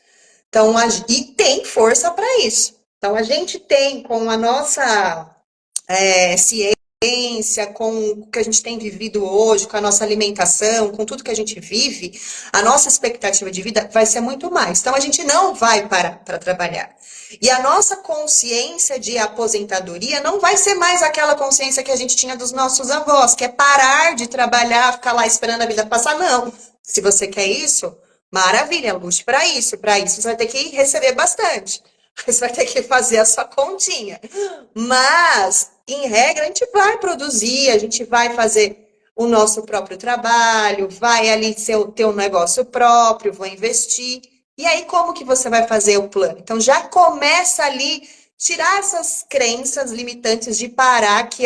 Então, e tem força para isso. Então, a gente tem, com a nossa ciência, com o que a gente tem vivido hoje, com a nossa alimentação, com tudo que a gente vive, a nossa expectativa de vida vai ser muito mais. Então, a gente não vai parar para trabalhar. E a nossa consciência de aposentadoria não vai ser mais aquela consciência que a gente tinha dos nossos avós, que é parar de trabalhar, ficar lá esperando a vida passar. Não. Se você quer isso, maravilha, lute para isso. Para isso, você vai ter que receber bastante. Você vai ter que fazer a sua continha. Mas, em regra, a gente vai produzir, a gente vai fazer o nosso próprio trabalho, vai ali ter um negócio próprio, vou investir. E aí, como que você vai fazer o plano? Então, já começa ali, tirar essas crenças limitantes de parar, que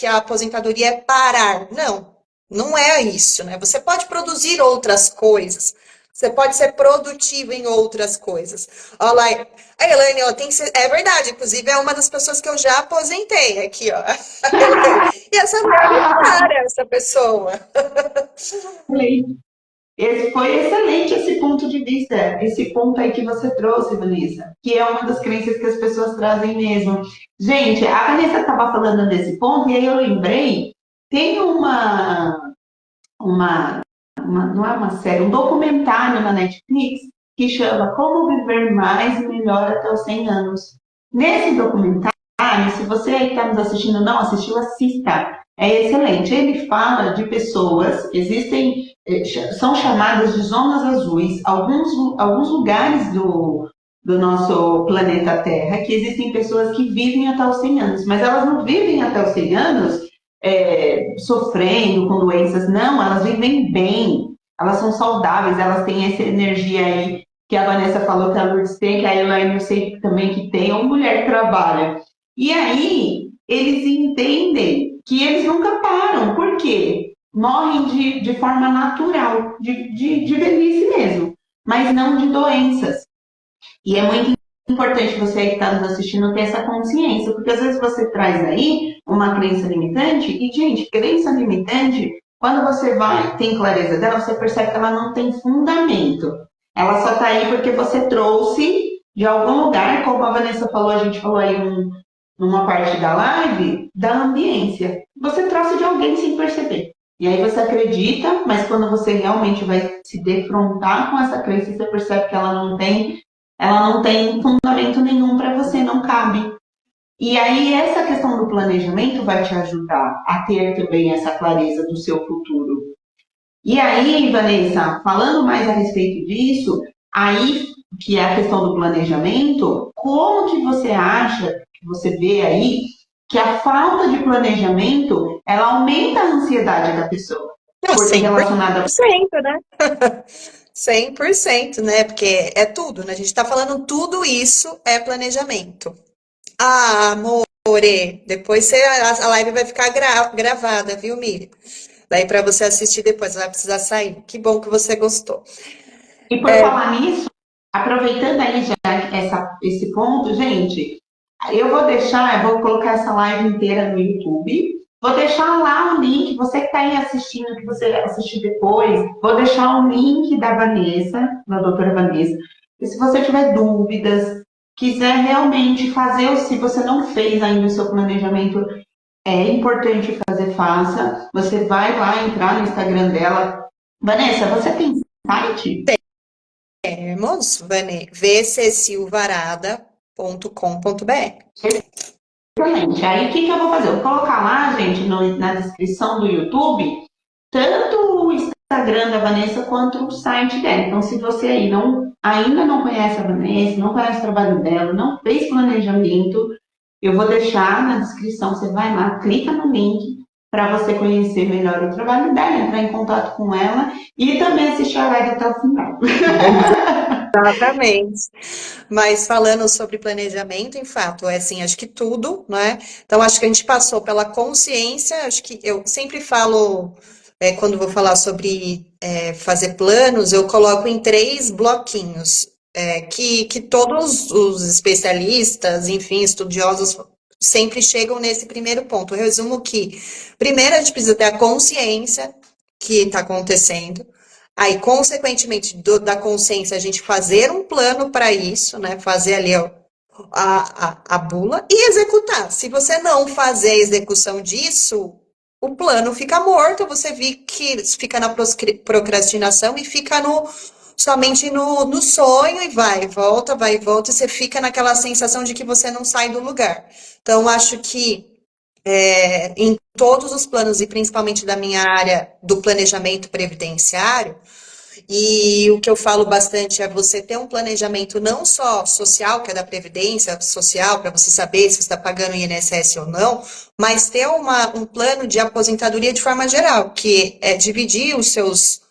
a aposentadoria é parar. Não, não é isso, né? Você pode produzir outras coisas. Você pode ser produtivo em outras coisas. Olha lá, a Elaine, ela tem que ser, é verdade, inclusive é uma das pessoas que eu já aposentei aqui, ó. E essa mulher não para, essa pessoa. Esse foi excelente esse ponto de vista, esse ponto aí que você trouxe, Vanessa, que é uma das crenças que as pessoas trazem mesmo. Gente, a Vanessa estava falando desse ponto e aí eu lembrei, tem não é uma série, um documentário na Netflix que chama Como Viver Mais e Melhor até os 100 anos. Nesse documentário, se você que está nos assistindo não assistiu, assista. É excelente. Ele fala de pessoas, são chamadas de zonas azuis, alguns lugares do nosso planeta Terra, que existem pessoas que vivem até os 100 anos, mas elas não vivem até os 100 anos sofrendo com doenças, não, elas vivem bem, elas são saudáveis, elas têm essa energia aí que a Vanessa falou que a Lourdes tem, que a Elaine eu sei também que tem, ou mulher que trabalha. E aí, eles entendem que eles nunca param. Por quê? Morrem de forma natural, de velhice mesmo, mas não de doenças. E é muito importante você que está nos assistindo ter essa consciência, porque às vezes você traz aí uma crença limitante, e, gente, crença limitante, quando você tem clareza dela, você percebe que ela não tem fundamento. Ela só está aí porque você trouxe de algum lugar, como a Vanessa falou, a gente falou aí numa parte da live, da ambiência. Você trouxe de alguém sem perceber. E aí você acredita, mas quando você realmente vai se defrontar com essa crença, você percebe que ela não tem fundamento nenhum para você, não cabe. E aí essa questão do planejamento vai te ajudar a ter também essa clareza do seu futuro. E aí, Vanessa, falando mais a respeito disso, aí que é a questão do planejamento, como que você acha, que você vê aí, que a falta de planejamento, ela aumenta a ansiedade da pessoa? Porque relacionada a 100%, né? 100%, né? Porque é tudo, né? A gente tá falando tudo isso é planejamento. Ah, amore, depois a live vai ficar gravada, viu, Miriam? Daí para você assistir depois, você vai precisar sair. Que bom que você gostou. E por falar nisso, aproveitando aí já esse ponto, gente, eu vou colocar essa live inteira no YouTube. Vou deixar lá o link, você que está aí assistindo, que você assistir depois, vou deixar o link da Vanessa, da doutora Vanessa. E se você tiver dúvidas, quiser realmente fazer, se você não fez ainda o seu planejamento, é importante fazer, faça. Você vai lá entrar no Instagram dela. Vanessa, você tem site? Temos, vcsilvarada.com.br. Excelente. Aí o que eu vou fazer? Eu vou colocar lá, gente, na descrição do YouTube, tanto o Instagram da Vanessa quanto o site dela. Então, se você aí ainda não conhece a Vanessa, não conhece o trabalho dela, não fez planejamento, eu vou deixar na descrição, você vai lá, clica no link para você conhecer melhor o trabalho dela, entrar em contato com ela e também assistir a live até o final. Exatamente. Mas falando sobre planejamento, em fato, é assim, acho que tudo, né? Então, acho que a gente passou pela consciência, acho que eu sempre falo, quando vou falar sobre fazer planos, eu coloco em 3 bloquinhos, que todos os especialistas, enfim, estudiosos, sempre chegam nesse primeiro ponto. Eu resumo que, primeiro, a gente precisa ter a consciência que está acontecendo. Aí, consequentemente, da consciência, a gente fazer um plano para isso, né? Fazer ali a bula e executar. Se você não fazer a execução disso, o plano fica morto, você vê que fica na procrastinação e fica somente no sonho e vai e volta, e você fica naquela sensação de que você não sai do lugar. Então, acho que em todos os planos, e principalmente da minha área do planejamento previdenciário, e o que eu falo bastante é você ter um planejamento não só social, que é da Previdência Social, para você saber se você está pagando INSS ou não, mas ter um plano de aposentadoria de forma geral, que é dividir os seus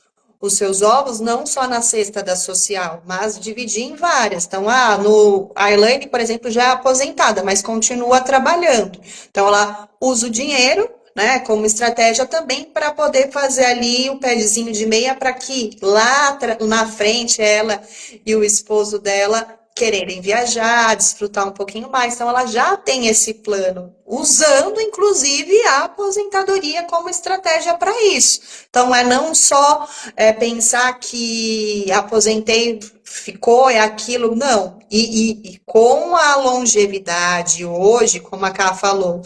ovos não só na cesta da social, mas dividir em várias. Então, a Elaine, por exemplo, já é aposentada, mas continua trabalhando. Então, ela usa o dinheiro, né, como estratégia também para poder fazer ali o pezinho de meia para que lá na frente ela e o esposo dela quererem viajar, desfrutar um pouquinho mais. Então, ela já tem esse plano, usando, inclusive, a aposentadoria como estratégia para isso. Então, não só pensar que aposentei, ficou, é aquilo, não. E com a longevidade hoje, como a Ká falou,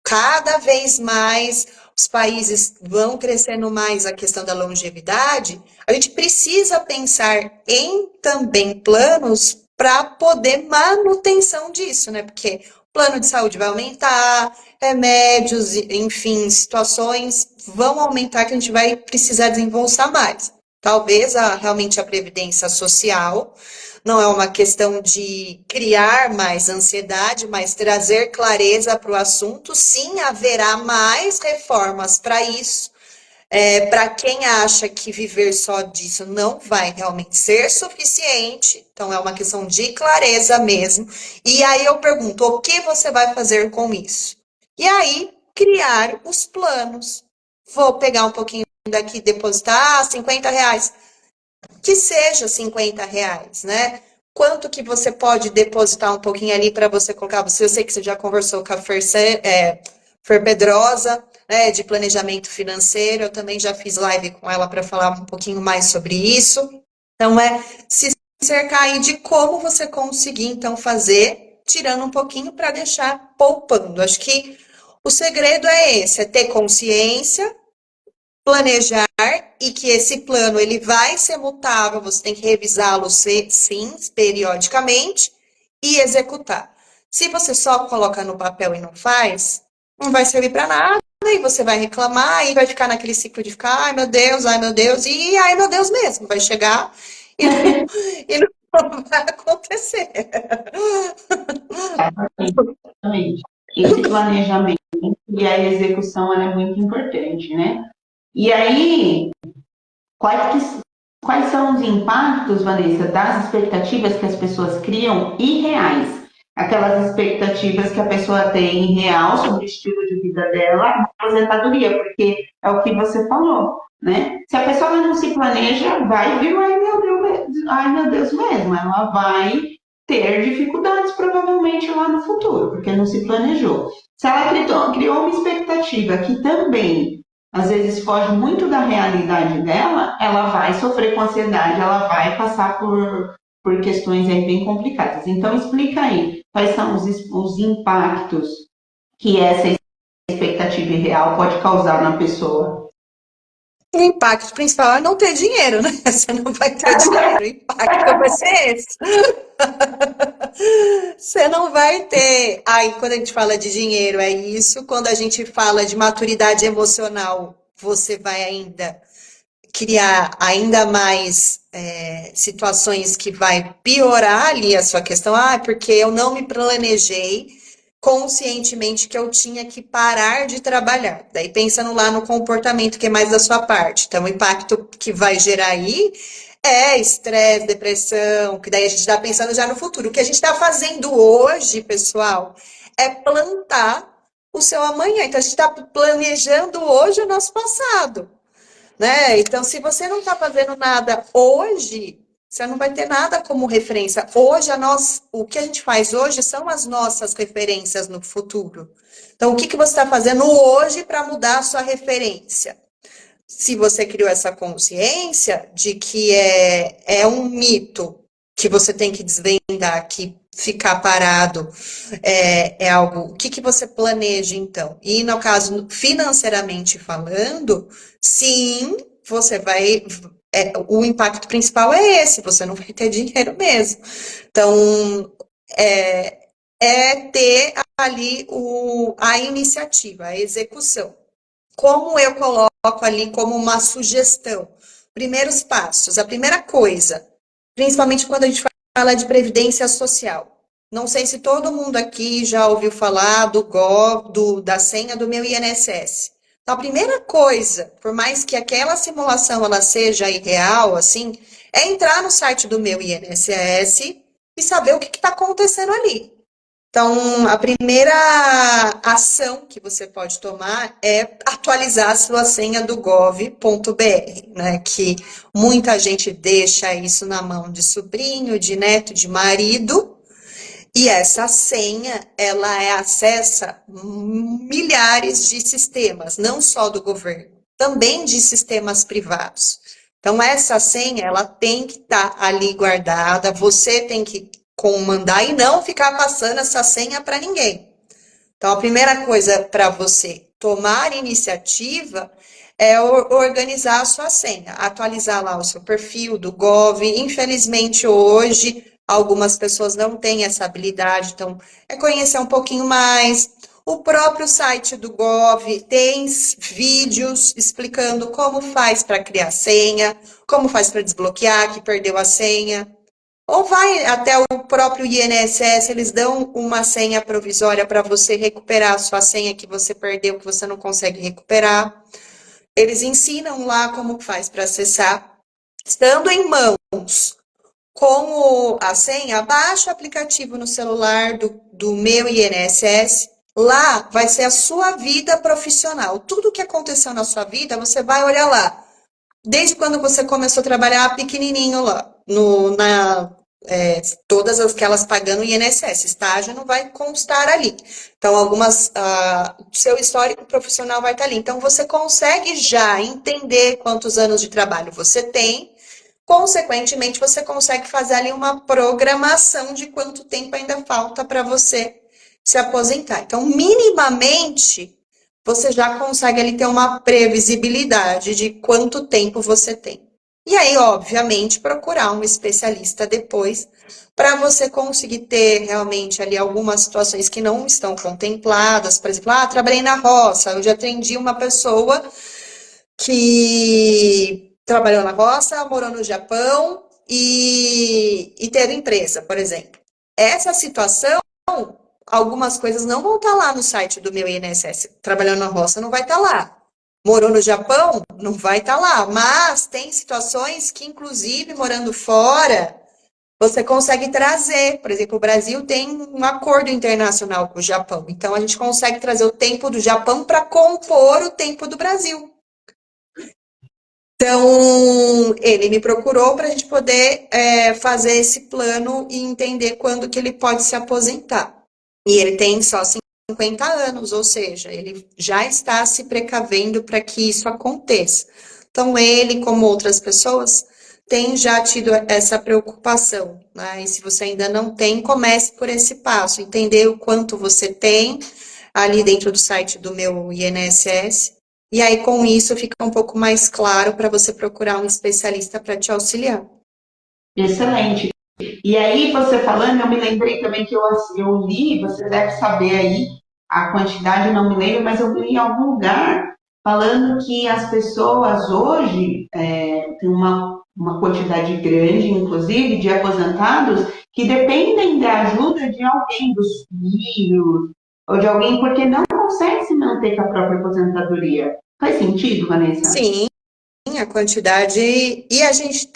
cada vez mais os países vão crescendo mais a questão da longevidade, a gente precisa pensar em também planos para poder manutenção disso, né? Porque o plano de saúde vai aumentar, remédios, enfim, situações vão aumentar que a gente vai precisar desembolsar mais. Talvez realmente a previdência social, não é uma questão de criar mais ansiedade, mas trazer clareza para o assunto. Sim, haverá mais reformas para isso. Para quem acha que viver só disso não vai realmente ser suficiente, então é uma questão de clareza mesmo. E aí eu pergunto, o que você vai fazer com isso? E aí, criar os planos. Vou pegar um pouquinho daqui, depositar R$ 50. Que seja R$ 50, né? Quanto que você pode depositar um pouquinho ali para você colocar? Eu sei que você já conversou com a Fer Pedrosa, né, de planejamento financeiro. Eu também já fiz live com ela para falar um pouquinho mais sobre isso. Então, se cercar aí de como você conseguir, então, fazer, tirando um pouquinho para deixar poupando. Acho que o segredo é esse, é ter consciência, planejar e que esse plano ele vai ser mutável, você tem que revisá-lo sim, periodicamente e executar. Se você só coloca no papel e não faz, não vai servir para nada e você vai reclamar e vai ficar naquele ciclo de ficar, ai meu Deus, e ai meu Deus mesmo, vai chegar e e não vai acontecer. Exatamente. Esse planejamento e a execução ela é muito importante, né? E aí, quais são os impactos, Vanessa, das expectativas que as pessoas criam irreais? Aquelas expectativas que a pessoa tem real sobre o estilo de vida dela na aposentadoria, porque é o que você falou, né? Se a pessoa não se planeja, vai vir, ai meu Deus mesmo, ela vai ter dificuldades provavelmente lá no futuro, porque não se planejou. Se ela criou uma expectativa que também às vezes foge muito da realidade dela, ela vai sofrer com ansiedade, ela vai passar por questões aí bem complicadas. Então, explica aí quais são os impactos que essa expectativa irreal pode causar na pessoa. O impacto principal é não ter dinheiro, né? Você não vai ter dinheiro, o impacto vai ser esse. Você não vai ter. Aí, quando a gente fala de dinheiro, é isso. Quando a gente fala de maturidade emocional, você vai ainda criar ainda mais situações que vai piorar ali a sua questão. Ah, porque eu não me planejei conscientemente que eu tinha que parar de trabalhar. Daí pensando lá no comportamento que é mais da sua parte. Então, o impacto que vai gerar aí é estresse, depressão, que daí a gente está pensando já no futuro. O que a gente está fazendo hoje, pessoal, é plantar o seu amanhã. Então, a gente está planejando hoje o nosso passado, né? Então, se você não está fazendo nada hoje, você não vai ter nada como referência. Hoje, o que a gente faz hoje são as nossas referências no futuro. Então, o que você está fazendo hoje para mudar a sua referência? Se você criou essa consciência de que é um mito que você tem que desvendar, que ficar parado é algo. O que você planeja, então? E no caso, financeiramente falando, sim, você vai. O impacto principal é esse, você não vai ter dinheiro mesmo. Então, ter ali a iniciativa, a execução. Como eu coloco ali como uma sugestão? Primeiros passos. A primeira coisa, principalmente quando a gente fala de previdência social. Não sei se todo mundo aqui já ouviu falar da senha do meu INSS. Então, a primeira coisa, por mais que aquela simulação ela seja irreal, assim, é entrar no site do meu INSS e saber o que está acontecendo ali. Então, a primeira ação que você pode tomar é atualizar a sua senha do gov.br, né? Que muita gente deixa isso na mão de sobrinho, de neto, de marido, e essa senha, ela acessa milhares de sistemas, não só do governo, também de sistemas privados. Então, essa senha, ela tem que estar ali guardada, você tem que comandar e não ficar passando essa senha para ninguém. Então, a primeira coisa para você tomar iniciativa é organizar a sua senha, atualizar lá o seu perfil do Gov. Infelizmente, hoje, algumas pessoas não têm essa habilidade, então é conhecer um pouquinho mais. O próprio site do Gov tem vídeos explicando como faz para criar senha, como faz para desbloquear, que perdeu a senha. Ou vai até o próprio INSS, eles dão uma senha provisória para você recuperar a sua senha que você perdeu, que você não consegue recuperar. Eles ensinam lá como faz para acessar. Estando em mãos com a senha, baixa o aplicativo no celular do meu INSS. Lá vai ser a sua vida profissional. Tudo que aconteceu na sua vida, você vai olhar lá. Desde quando você começou a trabalhar pequenininho lá, todas aquelas pagando o INSS, estágio não vai constar ali. Então, seu histórico profissional vai estar ali. Então, você consegue já entender quantos anos de trabalho você tem. Consequentemente, você consegue fazer ali uma programação de quanto tempo ainda falta para você se aposentar. Então, minimamente, você já consegue ali ter uma previsibilidade de quanto tempo você tem. E aí, obviamente, procurar um especialista depois para você conseguir ter realmente ali algumas situações que não estão contempladas. Por exemplo, trabalhei na roça, eu já atendi uma pessoa que trabalhou na roça, morou no Japão e teve empresa, por exemplo. Essa situação, algumas coisas não vão estar lá no site do meu INSS. Trabalhando na roça não vai estar lá. Morou no Japão? Não vai estar lá. Mas tem situações que, inclusive, morando fora, você consegue trazer. Por exemplo, o Brasil tem um acordo internacional com o Japão. Então, a gente consegue trazer o tempo do Japão para compor o tempo do Brasil. Então, ele me procurou para a gente poder fazer esse plano e entender quando que ele pode se aposentar. E ele tem só 50 anos, ou seja, ele já está se precavendo para que isso aconteça. Então, ele, como outras pessoas, tem já tido essa preocupação, né? E se você ainda não tem, comece por esse passo, entender o quanto você tem ali dentro do site do meu INSS. E aí, com isso, fica um pouco mais claro para você procurar um especialista para te auxiliar. Excelente. E aí, você falando, eu me lembrei também que eu li, você deve saber aí a quantidade, não me lembro, mas eu li em algum lugar falando que as pessoas hoje têm uma quantidade grande, inclusive, de aposentados que dependem da ajuda de alguém, dos filhos, ou de alguém, porque não consegue se manter com a própria aposentadoria. Faz sentido, Vanessa? Sim, a quantidade. E a gente.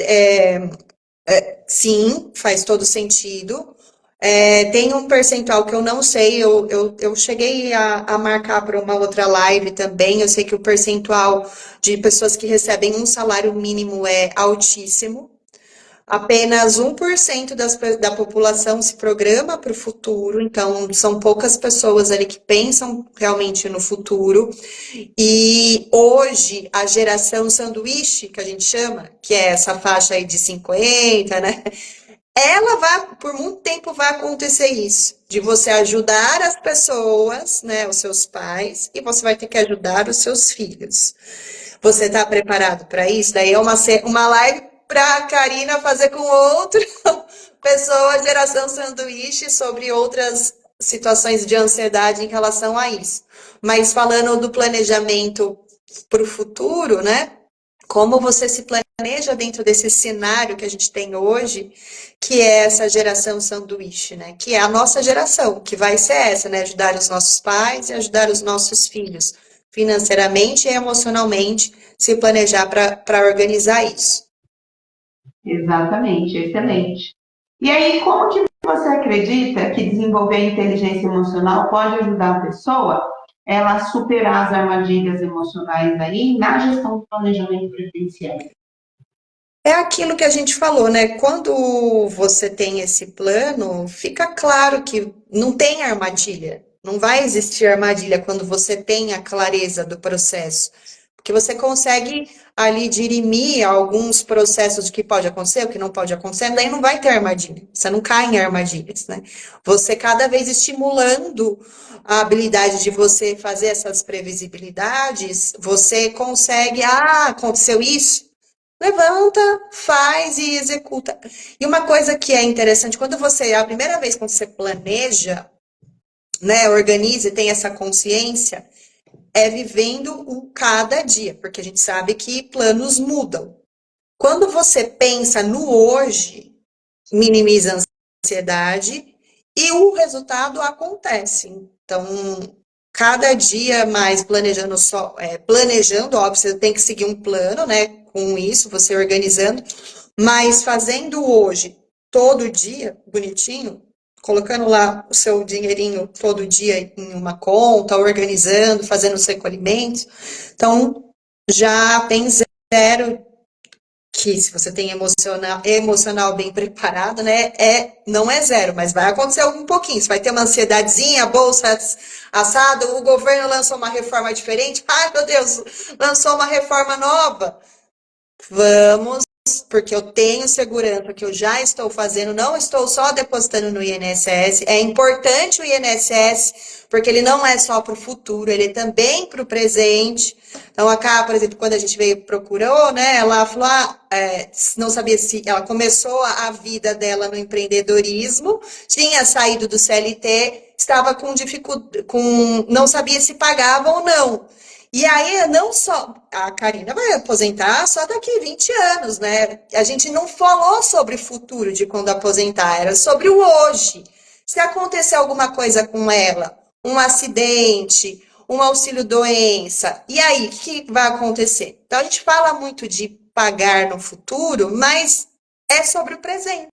Sim, faz todo sentido. Tem um percentual que eu não sei, eu cheguei a marcar para uma outra live também. Eu sei que o percentual de pessoas que recebem um salário mínimo é altíssimo. Apenas 1% da população se programa para o futuro, então são poucas pessoas ali que pensam realmente no futuro. E hoje a geração sanduíche, que a gente chama, que é essa faixa aí de 50, né? Ela vai, por muito tempo vai acontecer isso, de você ajudar as pessoas, né, os seus pais, e você vai ter que ajudar os seus filhos. Você está preparado para isso? Daí é uma live para a Karina fazer com outra pessoa, geração sanduíche, sobre outras situações de ansiedade em relação a isso. Mas falando do planejamento para o futuro, né? Como você se planeja dentro desse cenário que a gente tem hoje, que é essa geração sanduíche, né? Que é a nossa geração, que vai ser essa, né? Ajudar os nossos pais e ajudar os nossos filhos, financeiramente e emocionalmente, se planejar para organizar isso. Exatamente, excelente. E aí, como que você acredita que desenvolver a inteligência emocional pode ajudar a pessoa ela a superar as armadilhas emocionais aí na gestão do planejamento previdenciário? É aquilo que a gente falou, né? Quando você tem esse plano, fica claro que não tem armadilha. Não vai existir armadilha quando você tem a clareza do processo. Porque você consegue ali dirimir alguns processos de que pode acontecer, o que não pode acontecer, daí não vai ter armadilha. Você não cai em armadilhas, né? Você cada vez estimulando a habilidade de você fazer essas previsibilidades, você consegue, aconteceu isso. Levanta, faz e executa. E uma coisa que é interessante, a primeira vez quando você planeja, né, organiza e tem essa consciência, é vivendo o cada dia, porque a gente sabe que planos mudam. Quando você pensa no hoje, minimiza a ansiedade e o resultado acontece. Então, cada dia mais planejando, óbvio, você tem que seguir um plano, né? Com isso, você organizando, mas fazendo hoje, todo dia, bonitinho, colocando lá o seu dinheirinho todo dia em uma conta, organizando, fazendo os recolhimentos. Então, já tem zero que se você tem emocional bem preparado, né, não é zero, mas vai acontecer um pouquinho. Você vai ter uma ansiedadezinha, a bolsa assada, o governo lançou uma reforma diferente, ai meu Deus, lançou uma reforma nova. Vamos, porque eu tenho segurança que eu já estou fazendo, não estou só depositando no INSS. É importante o INSS, porque ele não é só para o futuro, ele é também para o presente. Então, a Cá, por exemplo, quando a gente veio procurou, né, ela falou, não sabia se ela começou a vida dela no empreendedorismo, tinha saído do CLT, estava com dificuldade, não sabia se pagava ou não. E aí, não só a Karina vai aposentar só daqui 20 anos, né? A gente não falou sobre o futuro de quando aposentar, era sobre o hoje. Se acontecer alguma coisa com ela, um acidente, um auxílio-doença, e aí, o que vai acontecer? Então, a gente fala muito de pagar no futuro, mas é sobre o presente.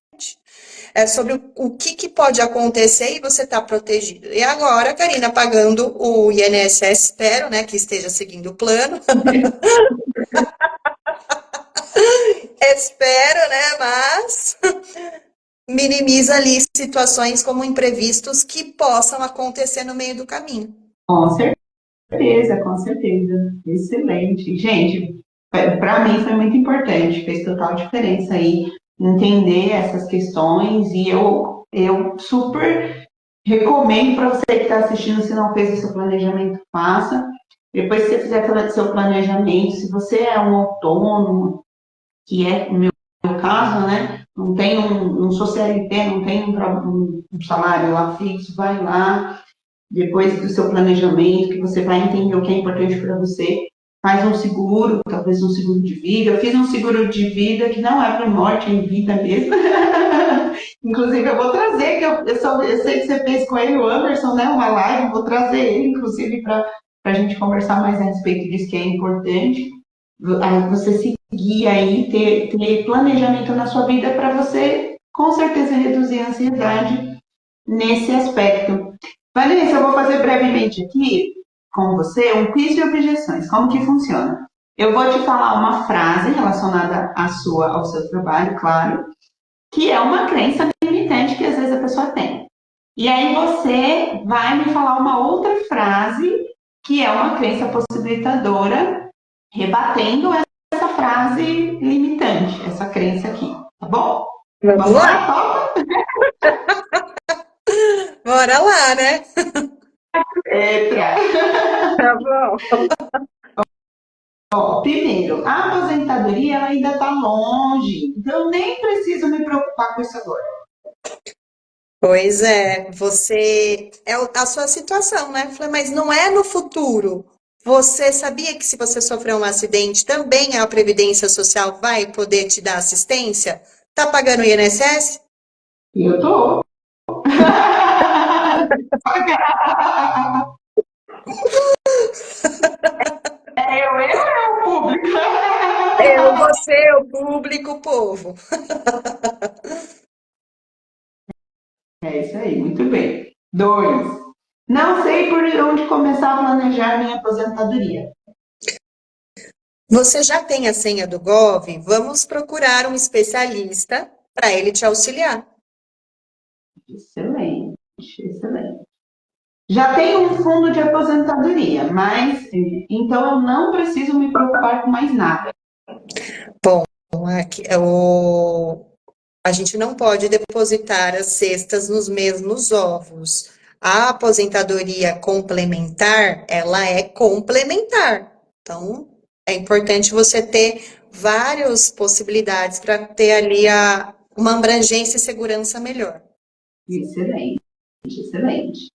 É sobre o que pode acontecer e você está protegido. E agora, Karina, pagando o INSS, espero, né, que esteja seguindo o plano. Espero, né, mas minimiza ali situações como imprevistos que possam acontecer no meio do caminho. Com certeza, com certeza. Excelente. Gente, para mim foi muito importante, fez total diferença aí entender essas questões e eu super recomendo para você que está assistindo, se não fez o seu planejamento, faça. Depois que você fizer o seu planejamento, se você é um autônomo, que é o meu caso, né? Não tem não sou CLT, não tem um salário lá fixo, vai lá, depois do seu planejamento, que você vai entender o que é importante para você, faz um seguro, talvez um seguro de vida. Eu fiz um seguro de vida que não é para morte, é em vida mesmo. Inclusive, eu vou trazer, que eu sei que você fez com ele, o Anderson, né, uma live, vou trazer ele, inclusive, para a gente conversar mais a respeito disso, que é importante. Você seguir aí, ter planejamento na sua vida para você, com certeza, reduzir a ansiedade nesse aspecto. Vanessa, eu vou fazer brevemente aqui com você um quiz de objeções. Como que funciona? Eu vou te falar uma frase relacionada ao seu trabalho, claro, que é uma crença limitante que às vezes a pessoa tem. E aí você vai me falar uma outra frase que é uma crença possibilitadora, rebatendo essa frase limitante, essa crença aqui, tá bom? Vamos lá? Topa? Bora lá, né? Entra. Tá bom. Ó, primeiro, a aposentadoria ela ainda está longe, então eu nem preciso me preocupar com isso agora. Pois é, você é a sua situação, né? Falei, mas não é no futuro. Você sabia que se você sofrer um acidente, também a Previdência Social vai poder te dar assistência? Tá pagando o INSS? Eu tô. Eu é o público. Você, o público, o povo. É isso aí, muito bem. 2. Não sei por onde começar a planejar minha aposentadoria. Você já tem a senha do Gov? Vamos procurar um especialista para ele te auxiliar. Excelente, excelente. Já tenho um fundo de aposentadoria, mas então eu não preciso me preocupar com mais nada. Bom, a gente não pode depositar as cestas nos mesmos ovos. A aposentadoria complementar, ela é complementar. Então, é importante você ter várias possibilidades para ter ali uma abrangência e segurança melhor. Excelente, excelente.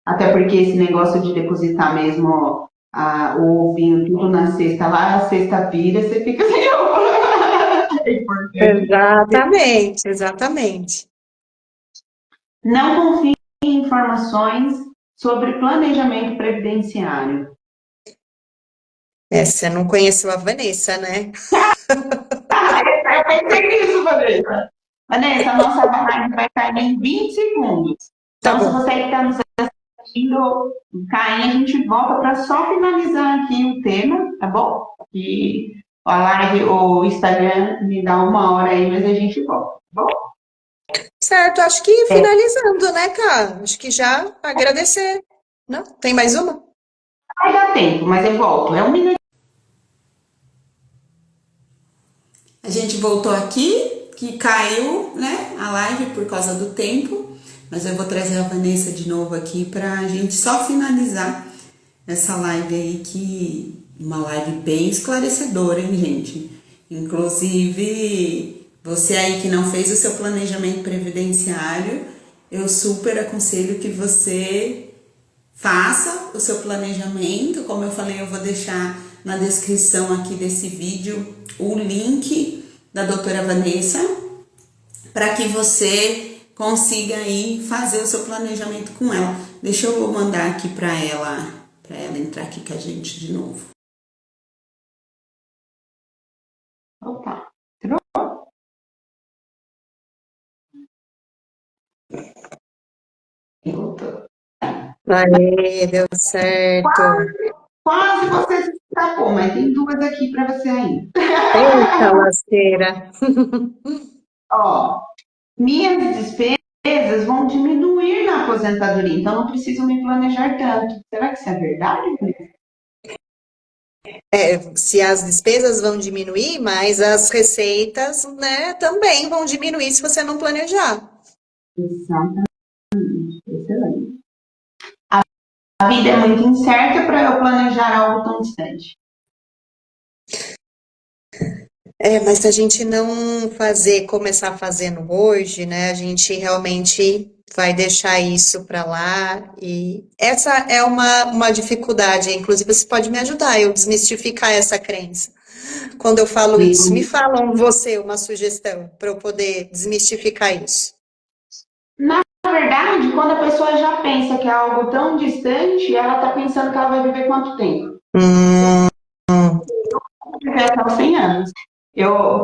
Até porque esse negócio de depositar mesmo o ovinho tudo na cesta lá, a cesta vira, você fica assim, É importante. Exatamente, exatamente. Não confie em informações sobre planejamento previdenciário. Você não conheceu a Vanessa, né? Eu pensei nisso, Vanessa. Vanessa, a nossa live vai cair em 20 segundos. Tá Então, se bom. você está nos assistindo, cair, a gente volta para só finalizar aqui o tema, tá bom? E a live, o Instagram me dá 1 hora aí, mas a gente volta, tá bom? Certo, acho que finalizando, né, cara? Acho que já agradecer. Não? Tem mais uma? Vai dar tempo, mas eu volto. É 1 minuto. A gente voltou aqui, que caiu, né, a live por causa do tempo, mas eu vou trazer a Vanessa de novo aqui pra gente só finalizar essa live aí, que uma live bem esclarecedora, hein, gente? Inclusive, você aí que não fez o seu planejamento previdenciário, eu super aconselho que você faça o seu planejamento. Como eu falei, eu vou deixar na descrição aqui desse vídeo o link da doutora Vanessa para que você consiga aí fazer o seu planejamento com ela. Deixa eu mandar aqui para ela entrar aqui com a gente de novo. Opa, voltou. Aê, deu certo. Quase você se escapou, mas tem 2 aqui para você ainda. Eita, lasqueira. Ó, minhas despesas vão diminuir na aposentadoria, então não preciso me planejar tanto. Será que isso é verdade, Vanessa? Se as despesas vão diminuir, mas as receitas, né, também vão diminuir se você não planejar. Exatamente, excelente. A vida é muito incerta para eu planejar algo tão distante. Mas se a gente não começar fazendo hoje, né, a gente realmente vai deixar isso para lá. E essa é uma dificuldade. Inclusive, você pode me ajudar eu desmistificar essa crença. Quando eu falo isso, me falam você uma sugestão para eu poder desmistificar isso. Na verdade, quando a pessoa já pensa que é algo tão distante, ela está pensando que ela vai viver quanto tempo? Hum, Viver até os 100 anos.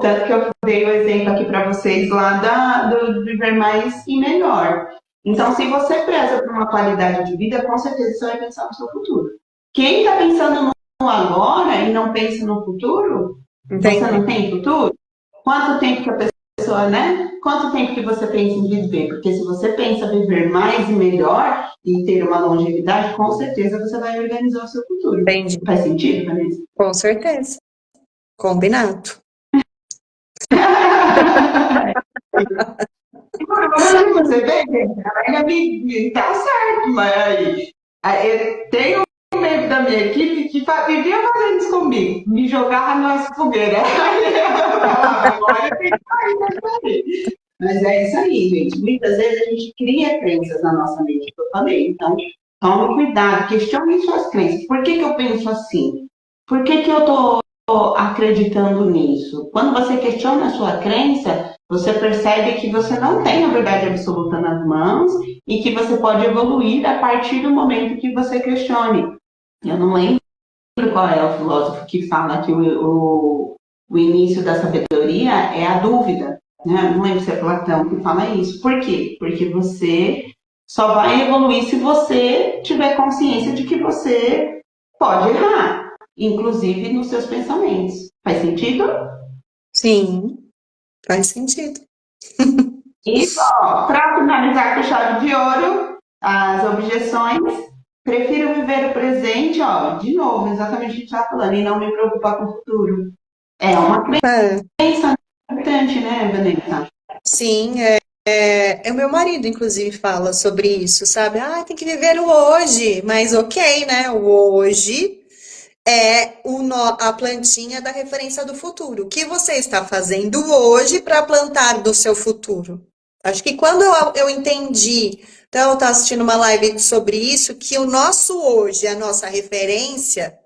Tanto que eu dei o exemplo aqui para vocês lá do viver mais e melhor. Então, se você preza por uma qualidade de vida, com certeza você vai pensar no seu futuro. Quem está pensando no agora e não pensa no futuro, você entendi. não tem futuro? Quanto tempo que a pessoa, né? Quanto tempo que você pensa em viver? Porque se você pensa viver mais e melhor e ter uma longevidade, com certeza você vai organizar o seu futuro. Entendi. Faz sentido, Vanessa? Com certeza. Combinado. Você vê, gente, ainda tá certo, mas aí tem um membro da minha equipe que vivia fazendo isso comigo, me jogava nas fogueiras. Aí eu falava, agora tem que sair disso aí. Mas é isso aí, gente. Muitas vezes a gente cria crenças na nossa mente, que eu falei. Então, tome cuidado, questione suas crenças. Por que eu penso assim? Por que eu tô acreditando nisso? Quando você questiona a sua crença, você percebe que você não tem a verdade absoluta nas mãos e que você pode evoluir a partir do momento que você questione. Eu não lembro qual é o filósofo que fala que o início da sabedoria é a dúvida. Né? Não lembro se é Platão que fala isso. Por quê? Porque você só vai evoluir se você tiver consciência de que você pode errar, inclusive nos seus pensamentos. Faz sentido? Sim, faz sentido. E, para finalizar com chave de ouro, as objeções, prefiro viver o presente, de novo, exatamente o que a gente está falando, e não me preocupar com o futuro. É uma crença importante, né, Vanessa? Sim, o meu marido, inclusive, fala sobre isso, sabe? Ah, tem que viver o hoje, mas ok, né? O hoje é a plantinha da referência do futuro. O que você está fazendo hoje para plantar do seu futuro? Acho que quando eu entendi, então eu estava assistindo uma live sobre isso, que o nosso hoje é a nossa referência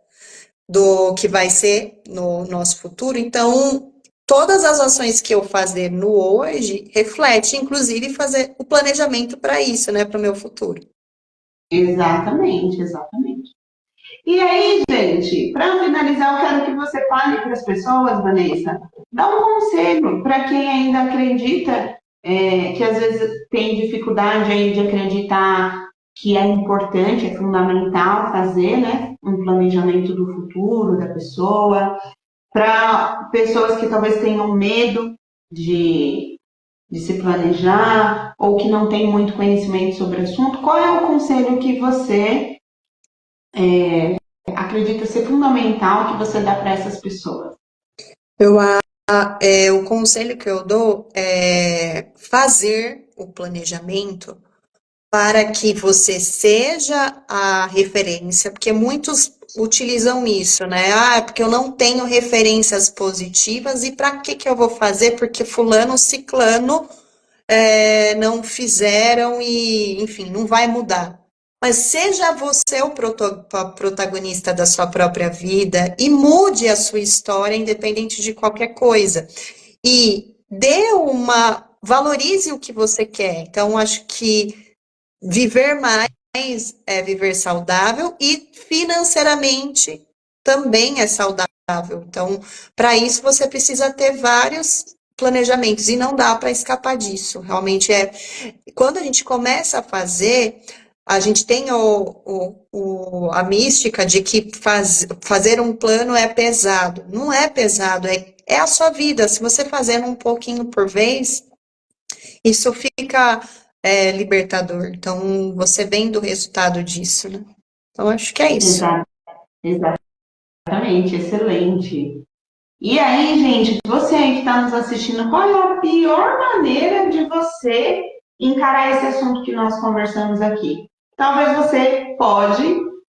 do que vai ser no nosso futuro, então todas as ações que eu fazer no hoje reflete, inclusive, fazer o planejamento para isso, né, para o meu futuro. Exatamente, exatamente. E aí, gente, para finalizar, eu quero que você fale para as pessoas, Vanessa, dá um conselho para quem ainda acredita, que às vezes tem dificuldade aí de acreditar que é importante, é fundamental fazer, né, um planejamento do futuro da pessoa, para pessoas que talvez tenham medo de se planejar ou que não têm muito conhecimento sobre o assunto. Qual é o conselho que você acredita ser fundamental que você dá para essas pessoas? Eu, o conselho que eu dou é fazer o planejamento para que você seja a referência, porque muitos utilizam isso, né? Ah, porque eu não tenho referências positivas e para que que eu vou fazer? Porque fulano, ciclano não fizeram e, enfim, não vai mudar. Mas seja você o protagonista da sua própria vida e mude a sua história, independente de qualquer coisa. E valorize o que você quer. Então, acho que viver mais é viver saudável e financeiramente também é saudável. Então, para isso você precisa ter vários planejamentos e não dá para escapar disso. Realmente quando a gente começa a fazer, a gente tem a mística de que fazer um plano é pesado. Não é pesado, é a sua vida. Se você fazendo um pouquinho por vez, isso fica libertador. Então, você vendo o resultado disso, né? Então, acho que é isso. Exatamente, excelente. E aí, gente, você aí que está nos assistindo, qual é a pior maneira de você encarar esse assunto que nós conversamos aqui? Talvez você pode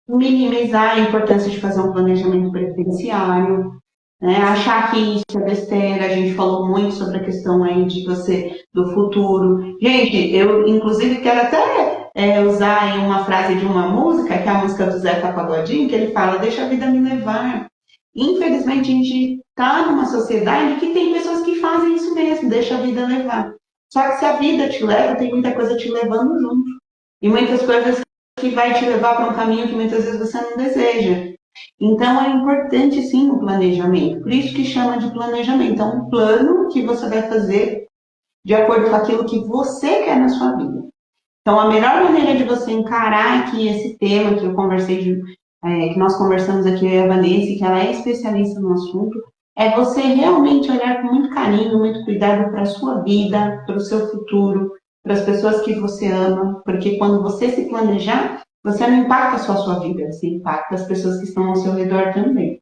minimizar a importância de fazer um planejamento previdenciário, né? Achar que isso é besteira. A gente falou muito sobre a questão aí de você, do futuro. Gente, eu inclusive quero até usar aí uma frase de uma música, que é a música do Zeca Pagodinho, que ele fala, deixa a vida me levar. Infelizmente, a gente está numa sociedade que tem pessoas que fazem isso mesmo, deixa a vida levar. Só que se a vida te leva, tem muita coisa te levando junto. E muitas coisas que vai te levar para um caminho que muitas vezes você não deseja. Então, é importante, sim, o planejamento. Por isso que chama de planejamento. É um plano que você vai fazer de acordo com aquilo que você quer na sua vida. Então, a melhor maneira de você encarar aqui esse tema que eu conversei, que nós conversamos aqui, eu e a Vanessa, que ela é especialista no assunto, é você realmente olhar com muito carinho, muito cuidado para a sua vida, para o seu futuro, para as pessoas que você ama, porque quando você se planejar, você não impacta só a sua vida, você impacta as pessoas que estão ao seu redor também.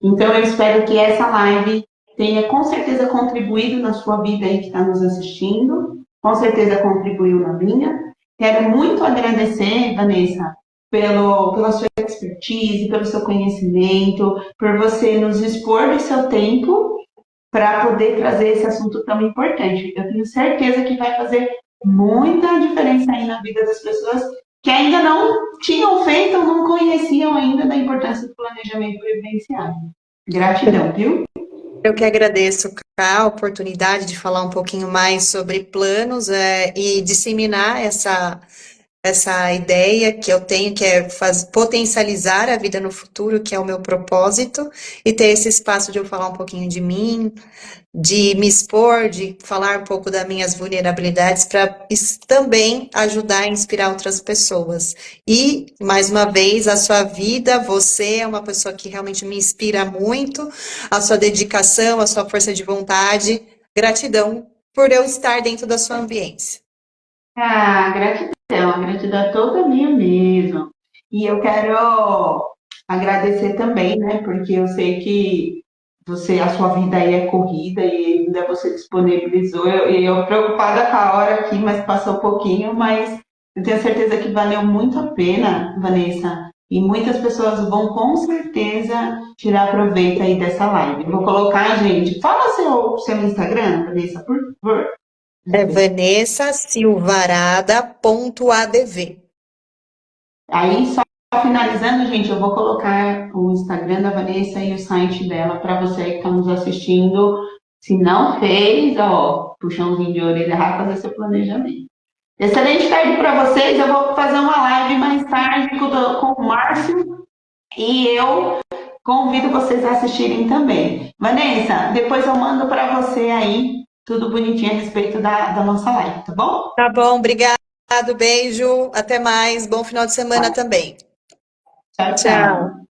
Então, eu espero que essa live tenha com certeza contribuído na sua vida aí que está nos assistindo, com certeza contribuiu na minha. Quero muito agradecer, Vanessa, pela sua expertise, pelo seu conhecimento, por você nos expor do seu tempo para poder trazer esse assunto tão importante. Eu tenho certeza que vai fazer muita diferença aí na vida das pessoas que ainda não tinham feito ou não conheciam ainda da importância do planejamento previdenciário. Gratidão, viu? Eu que agradeço, Ká, a oportunidade de falar um pouquinho mais sobre planos e disseminar essa ideia que eu tenho, que é potencializar a vida no futuro, que é o meu propósito, e ter esse espaço de eu falar um pouquinho de mim, de me expor, de falar um pouco das minhas vulnerabilidades, para também ajudar a inspirar outras pessoas. E, mais uma vez, a sua vida, você é uma pessoa que realmente me inspira muito, a sua dedicação, a sua força de vontade. Gratidão por eu estar dentro da sua ambiência. Ah, gratidão, a gratidão é toda minha mesmo. E eu quero agradecer também, né? Porque eu sei que a sua vida aí é corrida e ainda você disponibilizou. Eu preocupada com a hora aqui, mas passou um pouquinho, mas eu tenho certeza que valeu muito a pena, Vanessa. E muitas pessoas vão com certeza tirar proveito aí dessa live. Eu vou colocar, gente. Fala seu Instagram, Vanessa, por favor. É vanessasilvarada.adv. Aí, só finalizando, gente, eu vou colocar o Instagram da Vanessa e o site dela para você que está nos assistindo Se não fez, ó, puxãozinho de orelha, vai fazer seu planejamento. Excelente tarde para vocês. Eu vou fazer uma live mais tarde com o Márcio e eu convido vocês a assistirem também. Vanessa, depois eu mando para você aí tudo bonitinho a respeito da nossa live, tá bom? Tá bom, obrigado, beijo, até mais, bom final de semana também. Tchau, Tchau. tchau.